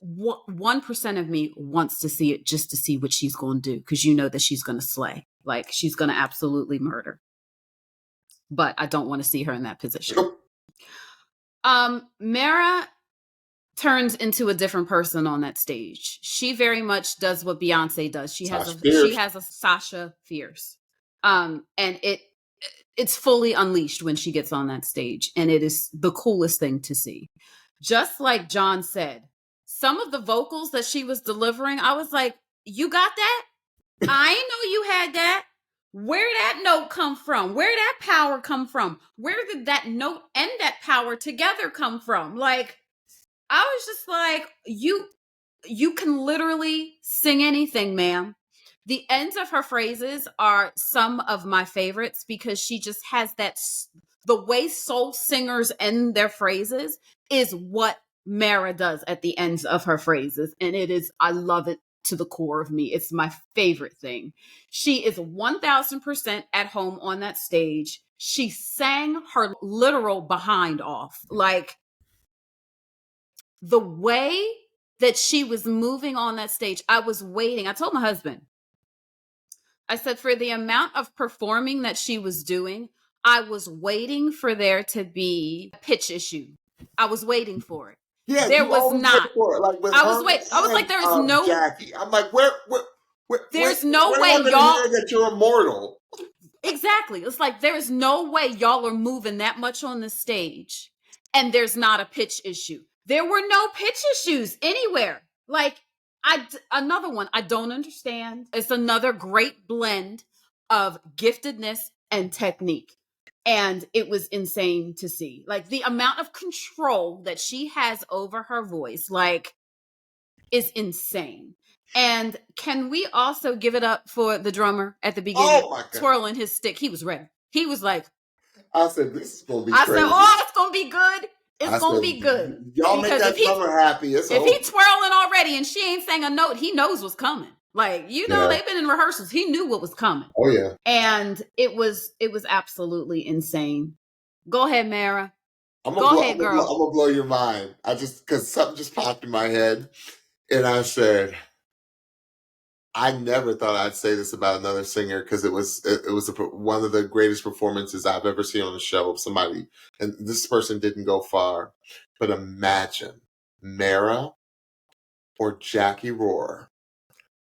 1% of me wants to see it just to see what she's going to do, because you know that she's going to slay. Like, she's going to absolutely murder. But I don't want to see her in that position. Mara turns into a different person on that stage. She very much does what Beyonce does. She has a Sasha Fierce. And it's fully unleashed when she gets on that stage, and it is the coolest thing to see. Just like John said, some of the vocals that she was delivering, I was like, you got that? I ain't know you had that. Where did that note come from? Where did that power come from? Where did that note and that power together come from? Like, I was just like, you can literally sing anything, ma'am. The ends of her phrases are some of my favorites, because she just has the way soul singers end their phrases is what Mara does at the ends of her phrases. And I love it to the core of me. It's my favorite thing. She is 1000% at home on that stage. She sang her literal behind off. Like, the way that she was moving on that stage. I was waiting. I told my husband, I said, for the amount of performing that she was doing, I was waiting for there to be a pitch issue. I was waiting for it. Yeah, there you was always not. wait for it. Like with I her was waiting. I was like, there is no. Jackie. I'm like, where there's no way y'all y'all. Hear that you're immortal. Exactly. It's like there is no way y'all are moving that much on the stage, and there's not a pitch issue. There were no pitch issues anywhere. Like another one I don't understand. It's another great blend of giftedness and technique. And it was insane to see. Like the amount of control that she has over her voice, like, is insane. And can we also give it up for the drummer at the beginning? Oh my God. Twirling his stick. He was ready. He was like, I said, this is going to be crazy. I said, oh, it's going to be good. It's going to be good. Y'all because make that drummer happy. If he twirling already and she ain't saying a note, he knows what's coming. Like, you know, they've been in rehearsals. He knew what was coming. Oh, yeah. And it was absolutely insane. Go ahead, Mara. Go ahead, girl. I'm going to blow your mind. Because something just popped in my head. And I said, I never thought I'd say this about another singer because it was one of the greatest performances I've ever seen on a show of somebody. And this person didn't go far. But imagine Mara or Jacquie Roar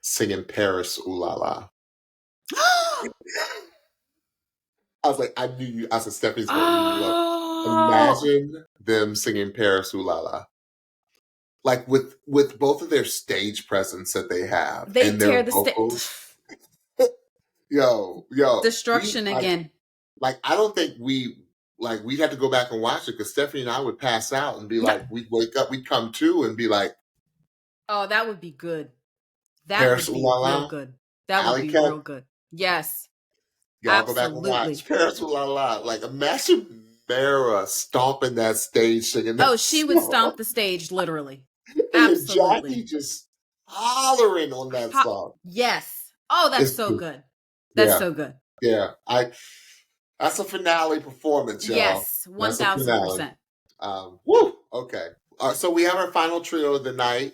singing Paris Ooh La La. I was like, I knew you. I said, Stephanie's going to love. Imagine them singing Paris Ooh La La. Like with both of their stage presence that they have, they and tear their the vocals. yo, destruction again. Like I don't think we'd have to go back and watch it because Stephanie and I would pass out and be like, we'd wake up, we'd come to and be like, oh, that would be good. That would be real good. That would be real good. Yes, y'all absolutely. Go back and watch Paris Ooh La La. Like imagine Mara stomping that stage singing. That she would stomp the stage literally. Absolutely. Jackie just hollering on that song. Yes. Oh, that's so good. That's so good. Yeah. That's a finale performance, y'all. Yes, 1000%. Woo. Okay. So we have our final trio of the night,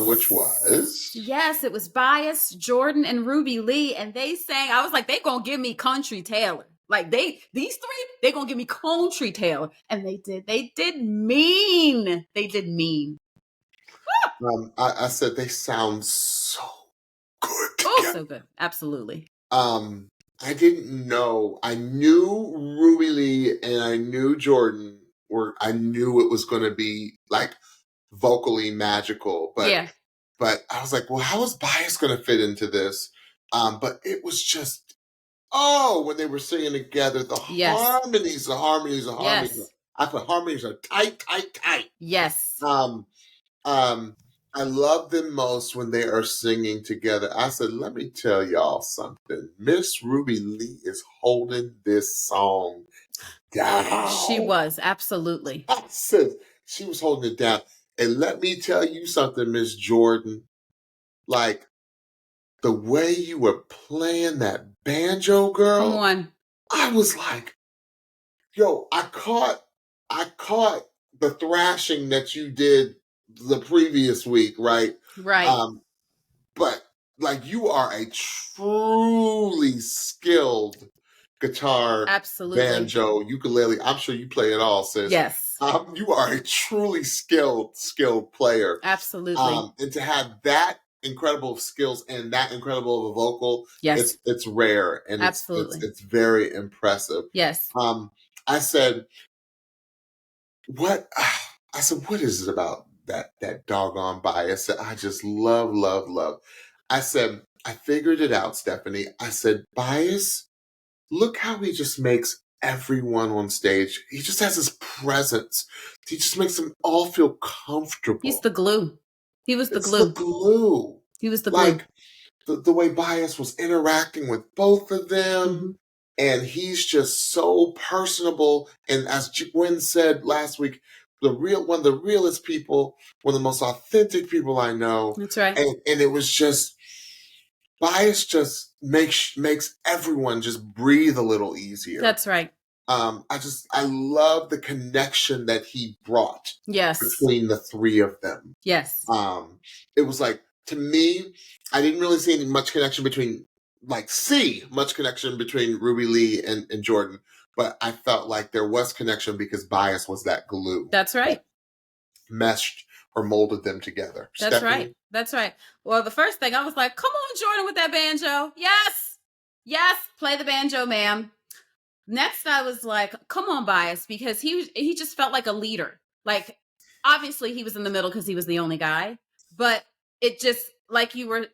which was? Yes, it was Bias, Jordan, and Ruby Leigh, and they sang. I was like, they gonna give me Country Taylor. Like these three, they gonna give me Country Taylor, and they did. They did mean. They did mean. I said they sound so good. Oh, so good. Absolutely. I didn't know. I knew Ruby Leigh and I knew Jordan I knew it was going to be like vocally magical, but I was like, well, how is Bias going to fit into this? But it was just, when they were singing together, the harmonies. Yes. I thought harmonies are tight. Yes. I love them most when they are singing together. I said, let me tell y'all something. Miss Ruby Leigh is holding this song down. She was, absolutely. I said, she was holding it down. And let me tell you something, Miss Jordan. Like, the way you were playing that banjo, girl. Come on. I was like, yo, I caught the thrashing that you did the previous week, right? Right. But like you are a truly skilled guitar, banjo, ukulele. I'm sure you play it all, sis. Yes. You are a truly skilled player. Absolutely. And to have that incredible skills and that incredible of a vocal, yes, it's rare and absolutely it's very impressive. Yes. I said, what is it about that doggone Bias that I just love? I said, I figured it out, Stephanie. I said, Bias, look how he just makes everyone on stage. He just has his presence. He just makes them all feel comfortable. He's the glue. He was the glue. The glue. He was the glue. Like the way Bias was interacting with both of them. Mm-hmm. And he's just so personable. And as Gwen said last week, one of the realest people, one of the most authentic people I know. That's right. And it was just, Bias just makes everyone just breathe a little easier. That's right. I love the connection that he brought Yes. between the three of them. Yes. It was like, to me, I didn't really see much connection between Ruby Leigh and Jordan, but I felt like there was connection because Bias was that glue. That's right. That meshed or molded them together. That's Stephanie? right. That's right. Well, the first thing I was like, come on, Jordan, with that banjo. Yes. Yes. Play the banjo, ma'am. Next, I was like, come on, Bias, because he just felt like a leader. Like, obviously he was in the middle because he was the only guy, but it just, like you were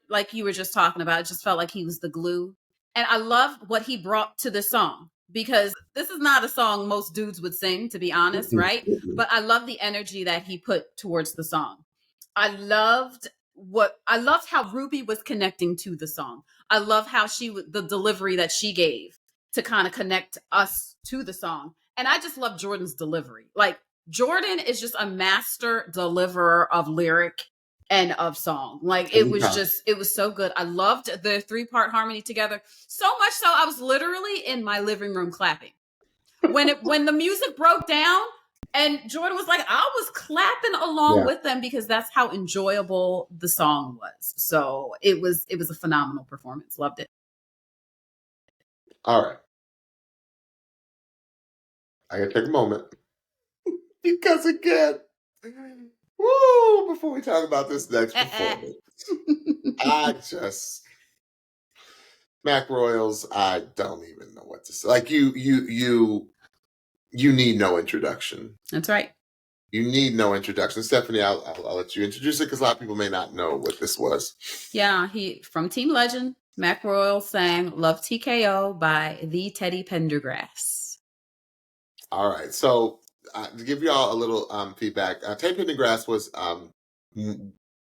just talking about, it just felt like he was the glue. And I love what he brought to the song, because this is not a song most dudes would sing, to be honest, right? But I love the energy that he put towards the song. I loved how Ruby was connecting to the song. I love how the delivery that she gave to kind of connect us to the song. And I just love Jordan's delivery. Like, Jordan is just a master deliverer of lyric and of song. Like, it was so good. I loved the 3-part harmony together. So much so I was literally in my living room clapping. When the music broke down and Jordan was like, I was clapping along with them because that's how enjoyable the song was. So it was a phenomenal performance. Loved it. All right. I gotta take a moment. Because again, before we talk about this next performance, Mac Royals, I don't even know what to say. Like, you need no introduction. That's right. You need no introduction. Stephanie, I'll let you introduce it because a lot of people may not know what this was. Yeah, from Team Legend, Mac Royal sang Love TKO by the Teddy Pendergrass. All right. So to give y'all a little feedback, Teddy Pendergrass was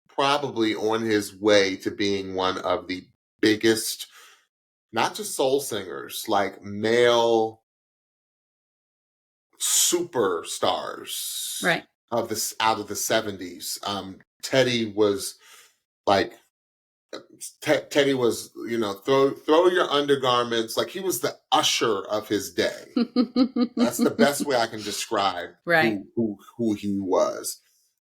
probably on his way to being one of the biggest, not just soul singers, like male superstars, right, out of the 70s. Teddy was like, Teddy was, throw your undergarments. Like, he was the usher of his day. That's the best way I can describe who he was.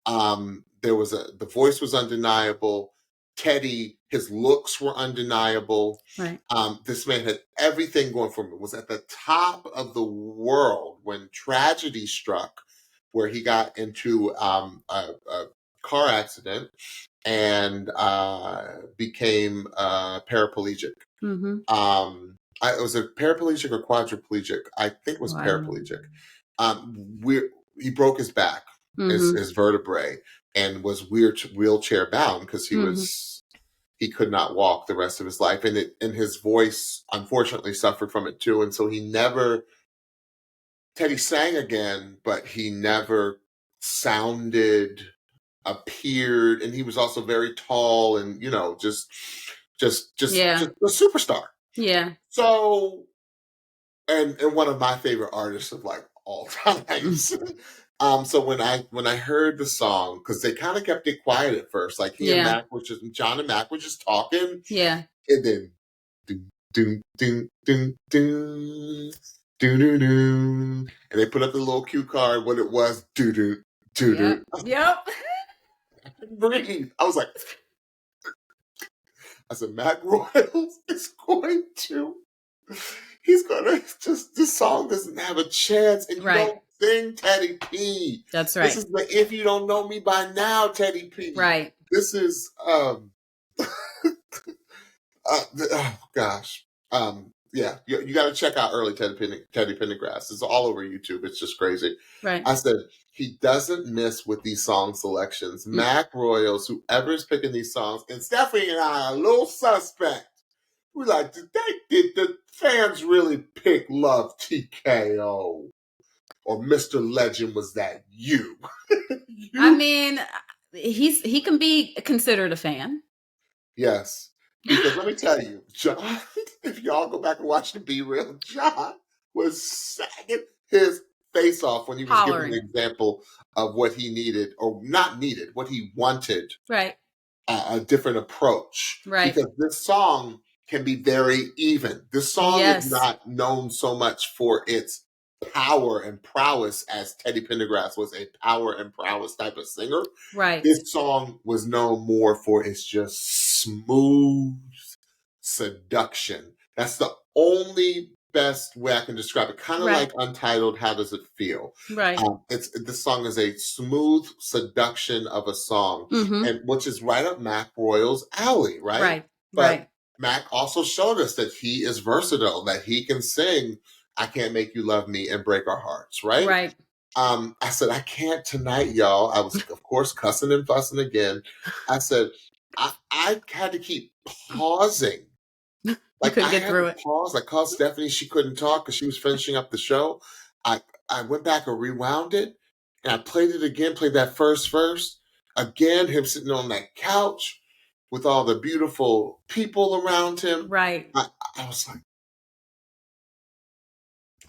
The voice was undeniable. Teddy, his looks were undeniable. Right. This man had everything going for him. Was at the top of the world when tragedy struck, where he got into a car accident and became paraplegic. Mm-hmm. It was a paraplegic or quadriplegic. I think it was paraplegic. He broke his back, his vertebrae, and was wheelchair bound because he could not walk the rest of his life, and his voice unfortunately suffered from it too. And so Teddy sang again, but he never appeared, and he was also very tall and just a superstar. Yeah. So, and one of my favorite artists of like all times. So when I heard the song, because they kind of kept it quiet at first, like John and Mac were just talking. Yeah. And then doom doom doom doom doom doom doom, and they put up the little cue card what it was. Doo doo doo doo. Yep. I couldn't breathe. I was like, Mac Royals is going to. He's gonna this song doesn't have a chance, and you don't sing Teddy P. That's right. This is the If You Don't Know Me By Now, Teddy P. Right. This is oh gosh. Yeah, you got to check out early Teddy Pendergrass. It's all over YouTube. It's just crazy. Right. I said he doesn't miss with these song selections. Mac Royals, whoever's picking these songs, and Stephanie and I are a little suspect. We're like, did the fans really pick Love TKO? Or Mr. Legend, was that you? I mean, he can be considered a fan. Yes. Because let me tell you, John, if y'all go back and watch the Be Real, John was sagging his face off when he was giving an example of what he needed, or not needed, what he wanted. Right. A different approach. Right. Because this song can be very even. This song is not known so much for its power and prowess as Teddy Pendergrass was a power and prowess type of singer. Right. This song was known more for its just smooth seduction. That's the only best way I can describe it. Kind of Right. like Untitled, How Does It Feel? Right. This song is a smooth seduction of a song, Mm-hmm. and which is right up Mac Royal's alley, right? Right. But Right. Mac also showed us that he is versatile, that he can sing I Can't Make You Love Me and Break Our Hearts, right? Right. I said, I can't tonight, y'all. I was, of course, cussing and fussing again. I said, I had to keep pausing. You couldn't get through it. Pause. I called Stephanie. She couldn't talk because she was finishing up the show. I went back and rewound it, and I played it again, played that first verse. Again, him sitting on that couch with all the beautiful people around him. Right. I was like,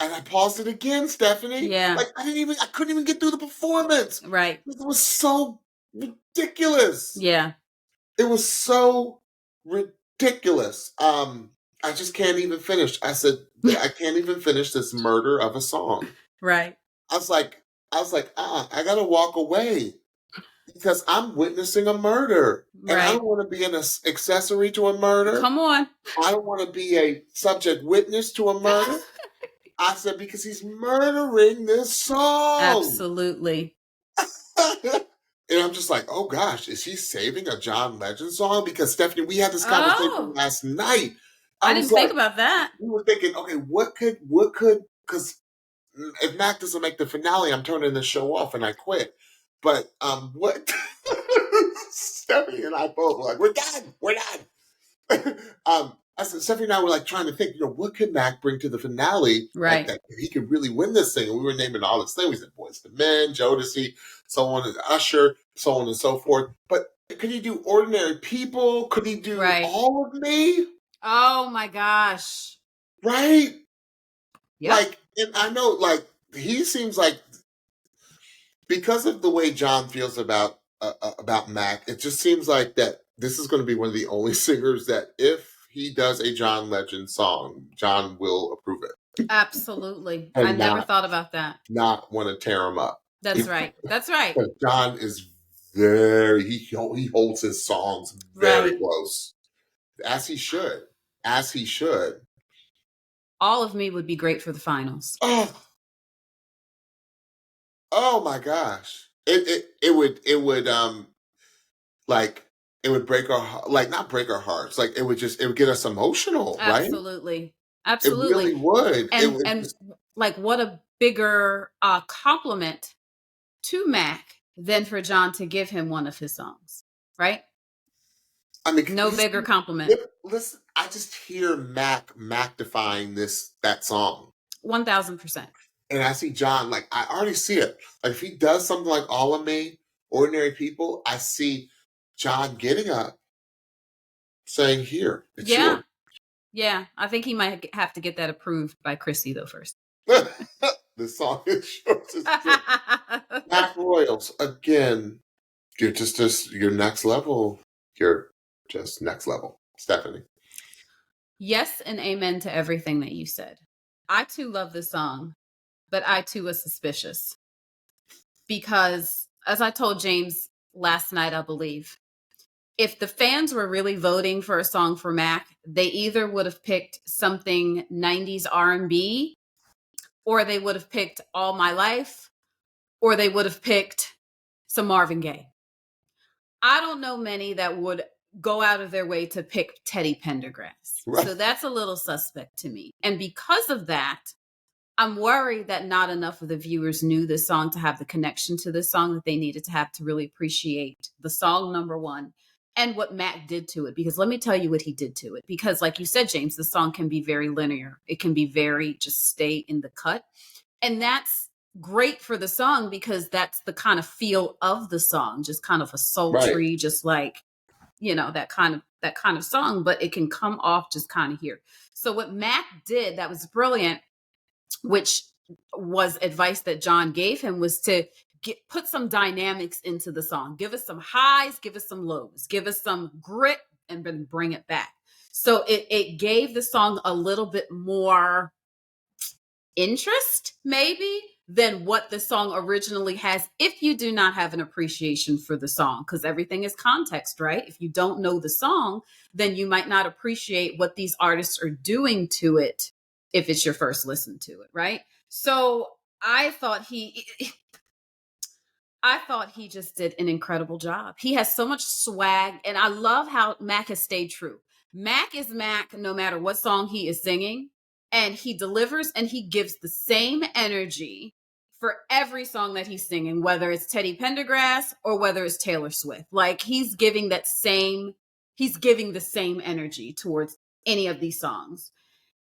and I paused it again, Stephanie. Yeah. Like I couldn't even get through the performance. Right. It was so ridiculous. Yeah. It was so ridiculous. I just can't even finish. I said, I can't even finish this murder of a song. Right. I was like, I gotta walk away because I'm witnessing a murder. And I don't want to be an accessory to a murder. Come on. I don't want to be a subject witness to a murder. I said, because he's murdering this song. Absolutely. And I'm just like, oh gosh, is he saving a John Legend song? Because Stephanie, we had this conversation last night. I didn't think about that. We were thinking, okay, what could, because if Mac doesn't make the finale, I'm turning the show off and I quit. But what Stephanie and I both were like, we're done. I said, Stephanie and I were like trying to think, what could Mac bring to the finale? Right. That he could really win this thing. And we were naming all this thing. We said Boyz II Men, Jodeci, so on, and Usher, so on and so forth. But could he do Ordinary People? Could he do All of Me? Oh my gosh. Right? Yep. Like, and I know, like, he seems like, because of the way John feels about Mac, it just seems like that this is going to be one of the only singers that if he does a John Legend song, John will approve it. Absolutely. I never thought about that. Not want to tear him up. That's right. That's right. John is he holds his songs very close. As he should. As he should. All of Me would be great for the finals. Oh my gosh. It would like it would break our, like, not break our hearts. Like it would get us emotional, right? Absolutely. Absolutely. It really would. And like, what a bigger compliment to Mac than for John to give him one of his songs, right? I mean, no bigger compliment. Listen, I just hear Mac defying that song. 1000%. And I see John, like, I already see it. Like, if he does something like All of Me, Ordinary People, I see John getting up, saying, here, it's yours. Yeah, I think he might have to get that approved by Chrissy, though, first. The song is yours. Mac Royals, again, you're just you're next level. You're just next level. Stephanie. Yes, and amen to everything that you said. I, too, love this song, but I, too, was suspicious. Because, as I told James last night, I believe, if the fans were really voting for a song for Mac, they either would have picked something 90s R&B, or they would have picked All My Life, or they would have picked some Marvin Gaye. I don't know many that would go out of their way to pick Teddy Pendergrass. Right. So that's a little suspect to me. And because of that, I'm worried that not enough of the viewers knew this song to have the connection to this song that they needed to have to really appreciate the song, number one, and what Mac did to it. Because let me tell you what he did to it. Because like you said, James, the song can be very linear. It can be very just stay in the cut. And that's great for the song because that's the kind of feel of the song, just kind of a sultry, just like, that kind of song, but it can come off just kind of here. So what Mac did that was brilliant, which was advice that John gave him, was to put some dynamics into the song. Give us some highs, give us some lows, give us some grit, and then bring it back. So it gave the song a little bit more interest, maybe, than what the song originally has, if you do not have an appreciation for the song, because everything is context, right? If you don't know the song, then you might not appreciate what these artists are doing to it if it's your first listen to it, right? So I thought he just did an incredible job. He has so much swag, and I love how Mac has stayed true. Mac is Mac no matter what song he is singing, and he delivers and he gives the same energy for every song that he's singing, whether it's Teddy Pendergrass or whether it's Taylor Swift. Like, he's giving the same energy towards any of these songs.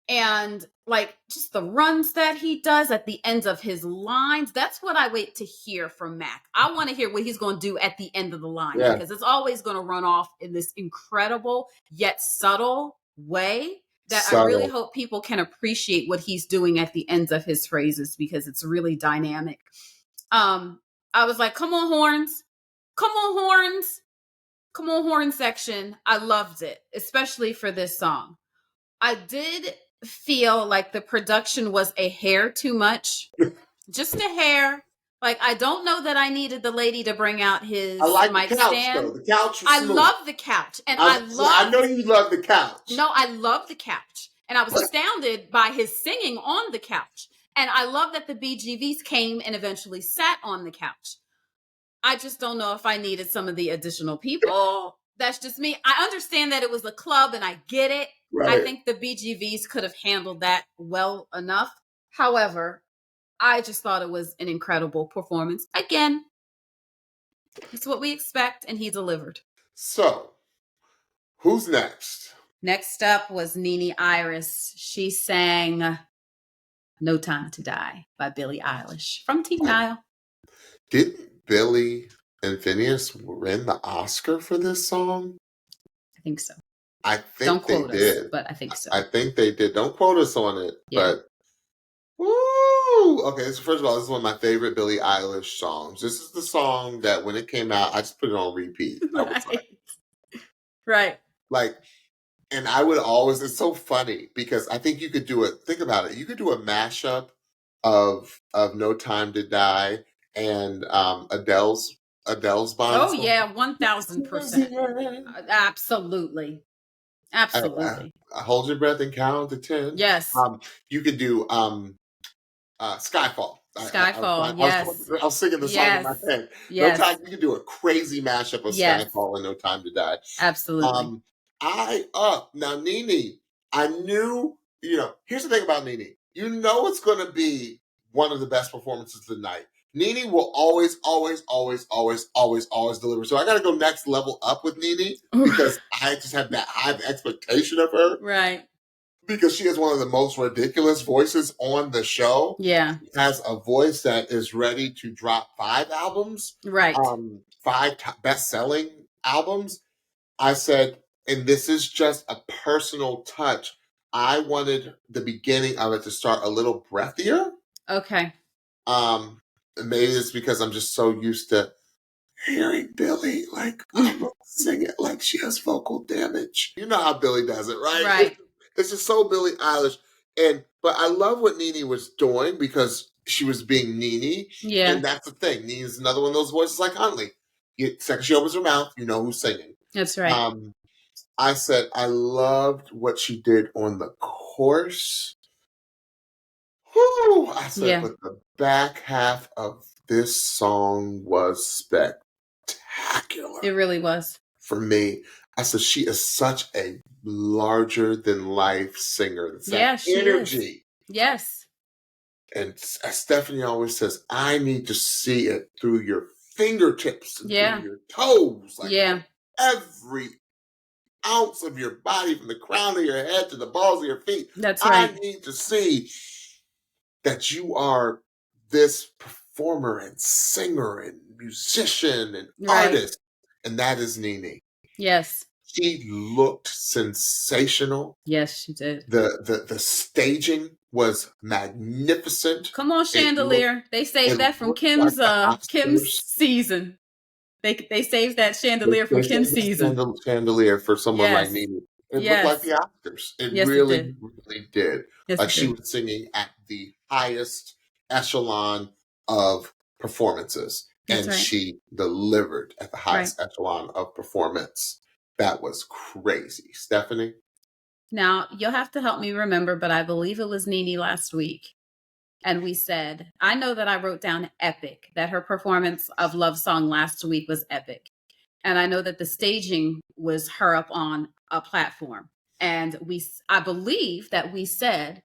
And like, just the runs that he does at the ends of his lines, that's what I wait to hear from Mac. I want to hear what he's going to do at the end of the line, because it's always going to run off in this incredible yet subtle way that I really hope people can appreciate what he's doing at the ends of his phrases, because it's really dynamic. I was like, come on, horns. Come on, horns. Come on, horn section. I loved it, especially for this song. I did feel like the production was a hair too much. Just a hair. Like, I don't know that I needed the lady to bring out his mic stand. Though. The couch was I smooth. love the couch. And I know you love the couch. No, I love the couch. And I was astounded by his singing on the couch. And I love that the BGVs came and eventually sat on the couch. I just don't know if I needed some of the additional people. That's just me. I understand that it was a club and I get it. Right. I think the BGVs could have handled that well enough. However, I just thought it was an incredible performance. Again, it's what we expect, and he delivered. So, who's next? Next up was Nini Iris. She sang No Time to Die by Billie Eilish from Team Nile. Didn't Billie and Phineas win the Oscar for this song? I think so. I think they did. But I think so. I think they did. Don't quote us on it. Yeah. But, woo! Okay, so first of all, this is one of my favorite Billie Eilish songs. This is the song that when it came out, I just put it on repeat. Right. Like, and I would always, it's so funny because I think you could do it. Think about it. You could do a mashup of No Time to Die and Adele's Bond. Oh, yeah, 1000%. Absolutely. Absolutely. Hold your breath and count to 10. Yes. You could do Skyfall. Skyfall, yes. I was singing the song in my head. Yes. No Time, you could do a crazy mashup of Skyfall and No Time to Die. Absolutely. Now Nini, I knew, here's the thing about Nini. You know it's going to be one of the best performances of the night. Nini will always deliver. So I got to go next level up with Nini because I just have that high expectation of her. Right. Because she has one of the most ridiculous voices on the show. Yeah. She has a voice that is ready to drop 5 albums. Right. 5 best-selling albums. I said, and this is just a personal touch, I wanted the beginning of it to start a little breathier. Okay. Maybe it's because I'm just so used to hearing Billie sing it like she has vocal damage. You know how Billie does it, right? Right. It's just so Billie Eilish. But I love what Nini was doing because she was being Nini. Yeah. And that's the thing. Nini's another one of those voices like Huntley. Second she opens her mouth, you know who's singing. That's right. I said I loved what she did on the chorus. Whew, I said, but the back half of this song was spectacular. It really was. For me, I said, she is such a larger than life singer. It's that energy. Is. Yes. And as Stephanie always says, I need to see it through your fingertips, and through your toes. Every ounce of your body, from the crown of your head to the balls of your feet. That's right. I need to see that you are this performer and singer and musician and artist. And that is Nini. Yes. She looked sensational. Yes, she did. The staging was magnificent. Come on, Chandelier. They saved that from Kim's season. They saved that chandelier from Kim's season. Chandelier for someone like Nini. It looked like the Oscars. It really did. Yes, she was singing at the highest echelon of performances. That's And right. she delivered at the highest echelon of performance. That was crazy. Stephanie? Now, you'll have to help me remember, but I believe it was Nini last week. And we said, I know that I wrote down epic, that her performance of Love Song last week was epic. And I know that the staging was her up on a platform. And I believe that we said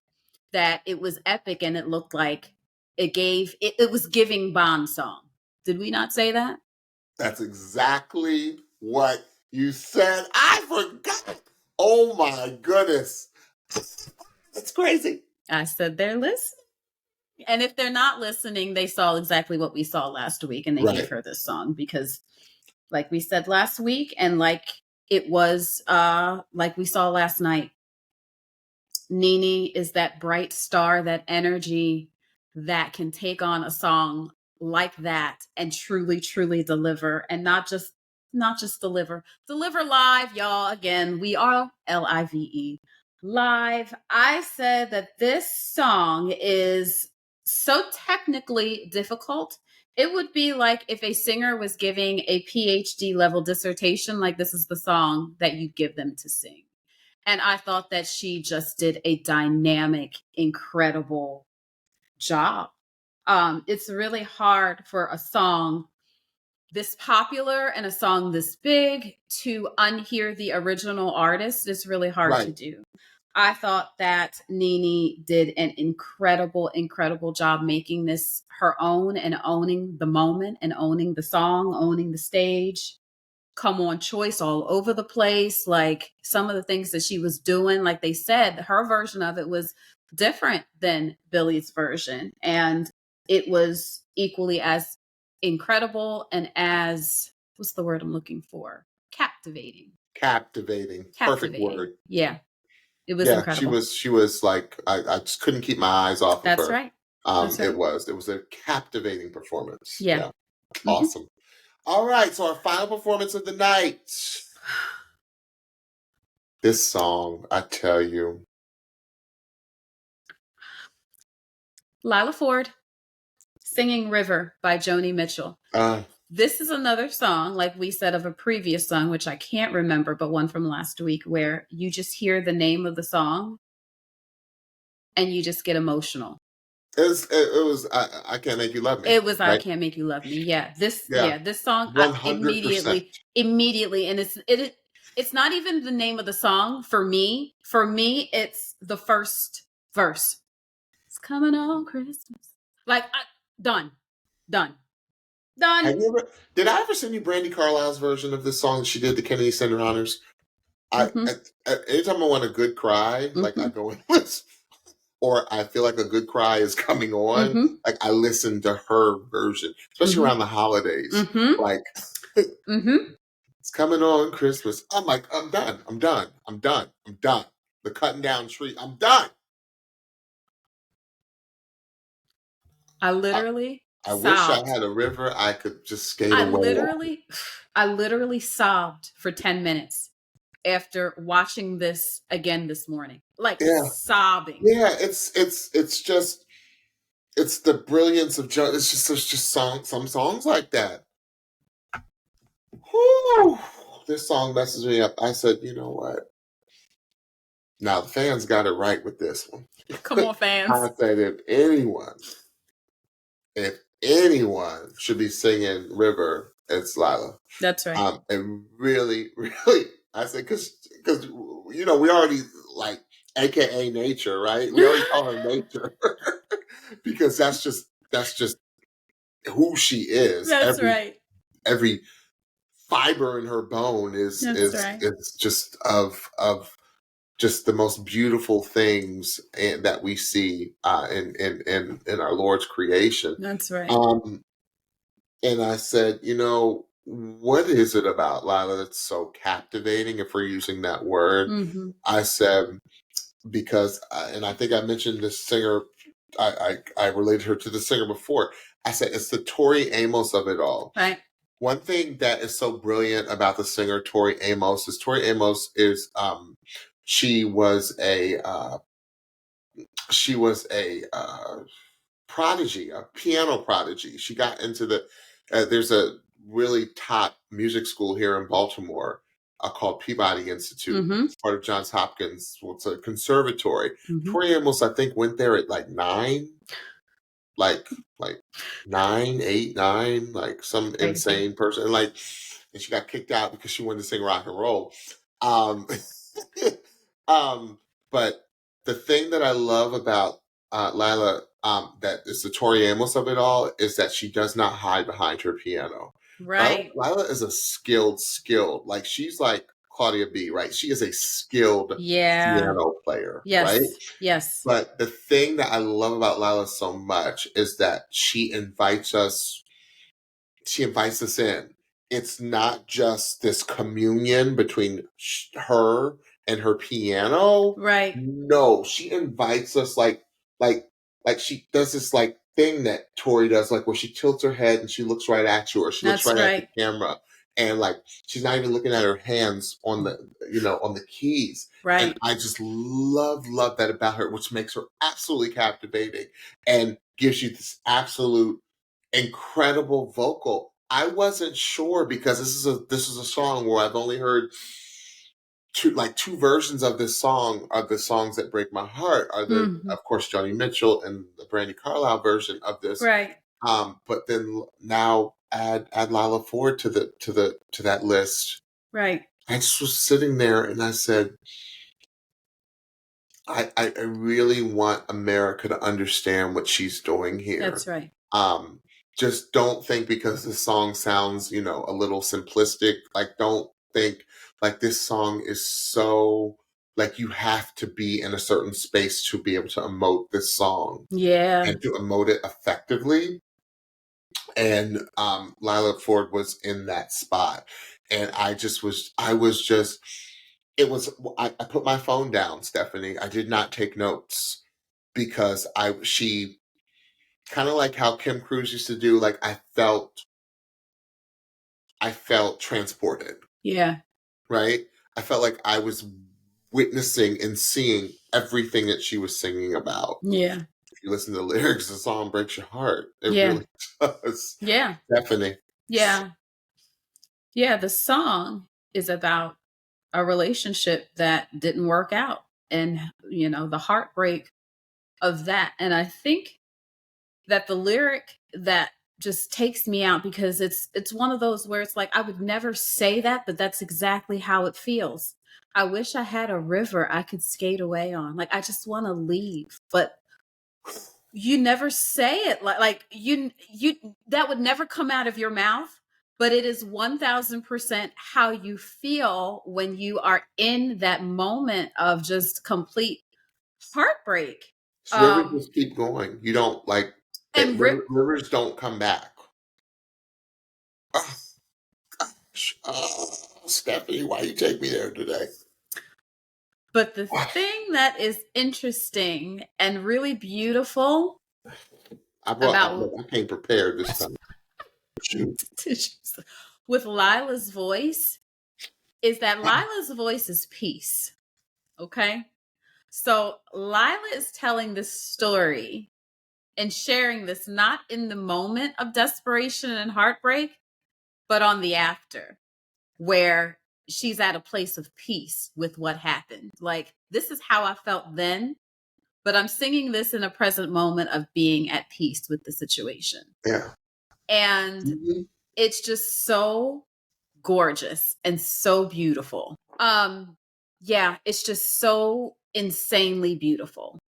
that it was epic and it looked like it was giving Bond song. Did we not say that? That's exactly what you said. I forgot. Oh my goodness. That's crazy. I said they're listening. And if they're not listening, they saw exactly what we saw last week and they gave her this song because like we said last week and like it was like we saw last night, Nini is that bright star, that energy that can take on a song like that and truly, truly deliver and not just deliver live, y'all. Again, we are LIVE live. I said that this song is so technically difficult. It would be like if a singer was giving a PhD level dissertation, like this is the song that you give them to sing. And I thought that she just did a dynamic, incredible job. It's really hard for a song this popular and a song this big to unhear the original artist. It's really hard to do. I thought that Nini did an incredible, incredible job making this her own and owning the moment and owning the song, owning the stage. Come on choice all over the place. Like some of the things that she was doing, like they said, her version of it was different than Billy's version. And it was equally as incredible and as, what's the word I'm looking for? Captivating. Perfect word. Yeah. It was incredible. She was like, I just couldn't keep my eyes off of her. That's right. It was a captivating performance. Yeah. Awesome. All right. So our final performance of the night. This song, I tell you. Lila Forde singing River by Joni Mitchell. This is another song, like we said, of a previous song, which I can't remember, but one from last week, where you just hear the name of the song and you just get emotional. It was I Can't Make You Love Me. It was I Can't Make You Love Me. Yeah. This song 100%. immediately. And it's not even the name of the song for me. For me, it's the first verse. It's coming on Christmas. Like done. Did I ever send you Brandi Carlile's version of this song that she did the Kennedy Center Honors? Anytime I want a good cry, like I go in this, or I feel like a good cry is coming on, like I listen to her version, especially around the holidays. Like it's coming on Christmas. I'm like, I'm done. The cutting down tree. I'm done. I literally I wish I had a river I could just skate away. I literally sobbed for 10 minutes after watching this again this morning. Like sobbing. Yeah, it's the brilliance of Joe. It's just there's just some songs like that. Whew. This song messes me up. I said, you know what? Now the fans got it right with this one. Come on, fans. I said if anyone should be singing River, it's Lila. That's right. And really, really, I said, because we already like AKA nature, right? We already call her nature because that's just who she is. That's right. Every fiber in her bone is just of just the most beautiful things that we see in our Lord's creation. That's right. And I said, what is it about Lila that's so captivating, if we're using that word? I said, because, and I think I mentioned this singer, I related her to the singer before. I said, it's the Tori Amos of it all. Right. One thing that is so brilliant about the singer Tori Amos is she was a she was a prodigy, a piano prodigy. She got into there's a really top music school here in Baltimore called Peabody Institute. Mm-hmm. It's part of Johns Hopkins. Well, it's a conservatory. Mm-hmm. Tori Amos, I think, went there at like 9, like 9, 8, 9, like some Crazy. insane person. And she got kicked out because she wanted to sing rock and roll. Um, but the thing that I love about Lila, that is the Tori Amos of it all, is that she does not hide behind her piano. Right. Lila is a skilled, like she's like Claudia B, right? She is a skilled piano player, right? Yes. But the thing that I love about Lila so much is that she invites us in. It's not just this communion between her and her piano. Right. No, she invites us like she does this like thing that Tori does, like where she tilts her head and she looks right at you, or she looks right at the camera, and like she's not even looking at her hands on the keys. Right. And I just love that about her, which makes her absolutely captivating and gives you this absolute incredible vocal. I wasn't sure, because this is a song where I've only heard two versions of this song. Are the songs that break my heart are of course Joni Mitchell and the Brandi Carlile version of this. Right. But then now add Lila Forde to that list. Right. I just was sitting there and I said, I really want America to understand what she's doing here. That's right. Just don't think because the song sounds, a little simplistic, like don't think like this song is so like you have to be in a certain space to be able to emote this song. Yeah. And to emote it effectively. And Lila Forde was in that spot. And I put my phone down, Stephanie. I did not take notes because she kind of like how Kim Cruz used to do, like I felt transported. Yeah. Right? I felt like I was witnessing and seeing everything that she was singing about. Yeah. If you listen to the lyrics, the song breaks your heart. It really does. Yeah. Stephanie. Yeah. Yeah. The song is about a relationship that didn't work out, and, the heartbreak of that. And I think that the lyric that just takes me out, because it's one of those where it's like, I would never say that, but that's exactly how it feels. I wish I had a river I could skate away on. Like, I just want to leave, but you never say it like you that would never come out of your mouth, but it is 1000% how you feel when you are in that moment of just complete heartbreak. Rivers just keep going. You don't like, and rivers don't come back. Oh, gosh. Stephanie, why you take me there today? But the thing that is interesting and really beautiful I came prepared this time. with Lila's voice is that Lila's voice is peace. Okay? So Lila is telling this story and sharing this not in the moment of desperation and heartbreak, but on the after, where she's at a place of peace with what happened. Like, this is how I felt then, but I'm singing this in a present moment of being at peace with the situation. Yeah. And it's just so gorgeous and so beautiful. Yeah, it's just so insanely beautiful.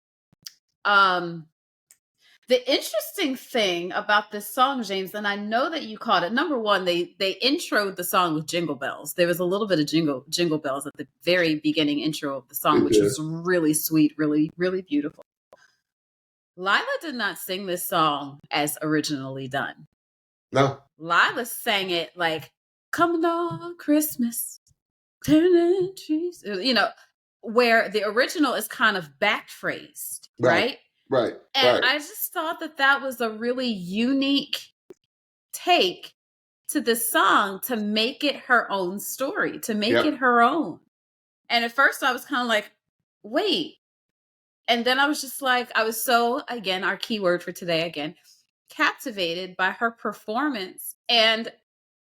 The interesting thing about this song, James, and I know that you caught it. Number one, they introed the song with jingle bells. There was a little bit of jingle bells at the very beginning intro of the song, which was really sweet, really, really beautiful. Lila did not sing this song as originally done. No. Lila sang it like, "Coming on Christmas, turning trees," where the original is kind of back phrased, right? Right. And I just thought that was a really unique take to this song, to make it her own story, to make it her own. And at first I was kind of like, wait, And then I was just like, I was so, again, our keyword for today, again, captivated by her performance. And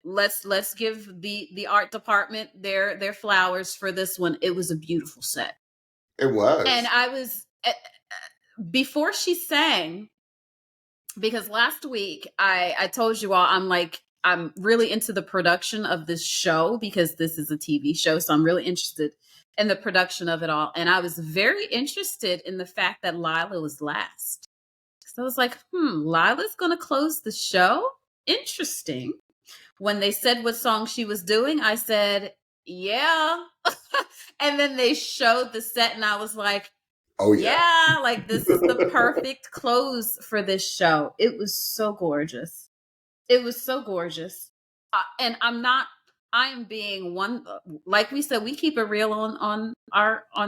let's give the art department their flowers for this one. It was a beautiful set. It was. And I was, before she sang, because last week I told you all, I'm really into the production of this show because this is a TV show. So I'm really interested in the production of it all. And I was very interested in the fact that Lila was last. So I was like, Lila's going to close the show? Interesting. When they said what song she was doing, I said, yeah. And then they showed the set and I was like, oh yeah, like this is the perfect close for this show. It was so gorgeous. It was so gorgeous. And I am being one, like we said, we keep it real on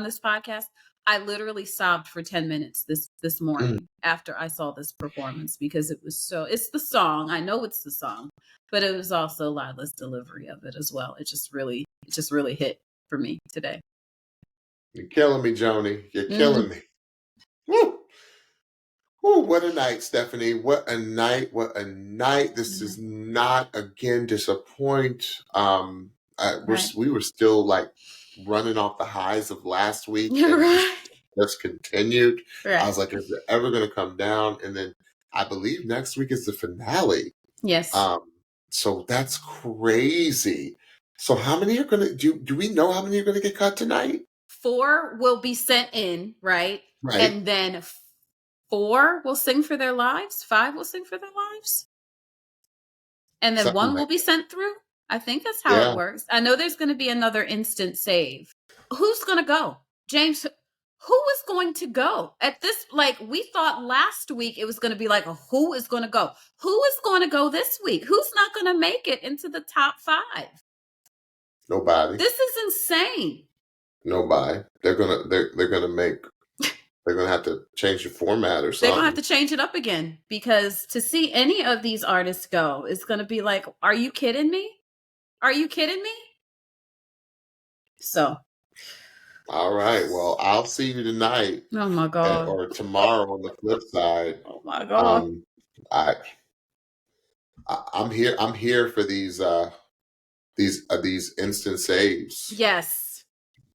this podcast. I literally sobbed for 10 minutes this morning after I saw this performance because it was it's the song. I know it's the song, but it was also Lila's delivery of it as well. It just really hit for me today. You're killing me, Joni. You're killing me. Woo! Woo, what a night, Stephanie. What a night. What a night. This does not, again, disappoint. We were still like running off the highs of last week. Right. Just continued. Right. I was like, is it ever going to come down? And then I believe next week is the finale. Yes. So that's crazy. So how many are going to, do we know how many are going to get cut tonight? 4 will be sent in, right? Right. And then 4 will sing for their lives. 5 will sing for their lives. And then Something 1 will be sent through. I think that's how it works. I know there's going to be another instant save. Who's going to go? James, who is going to go? At this, like, we thought last week it was going to be like, who is going to go? Who is going to go this week? Who's not going to make it into the top 5? Nobody. This is insane. Nobody. They're gonna have to change the format or something. They're gonna have to change it up again because to see any of these artists go is gonna be like, are you kidding me? Are you kidding me? So. All right. Well, I'll see you tonight. Oh my God. Or tomorrow on the flip side. Oh my God. I'm here for these instant saves. Yes.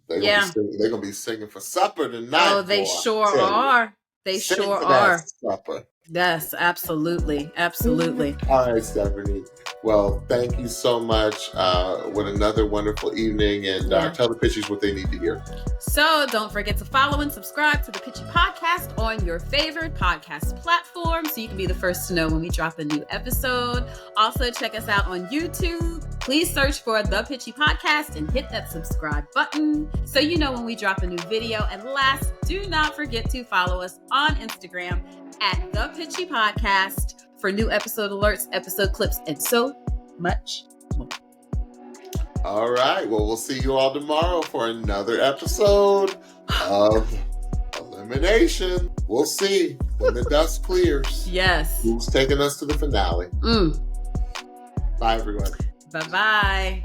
They're gonna be singing for supper tonight. Oh, they sure are. They sure are. Supper. Yes, absolutely. Absolutely. All right, Stephanie. Well, thank you so much. What another wonderful evening. And tell the Pitchies what they need to hear. So don't forget to follow and subscribe to the Pitchy Podcast on your favorite podcast platform so you can be the first to know when we drop a new episode. Also, check us out on YouTube. Please search for The Pitchy Podcast and hit that subscribe button so you know when we drop a new video. And last, do not forget to follow us on Instagram at The Pitchy Podcast for new episode alerts, episode clips, and so much more. All right. Well, we'll see you all tomorrow for another episode of Elimination. We'll see when the dust clears. Yes. Who's taking us to the finale. Bye, everyone. Bye-bye.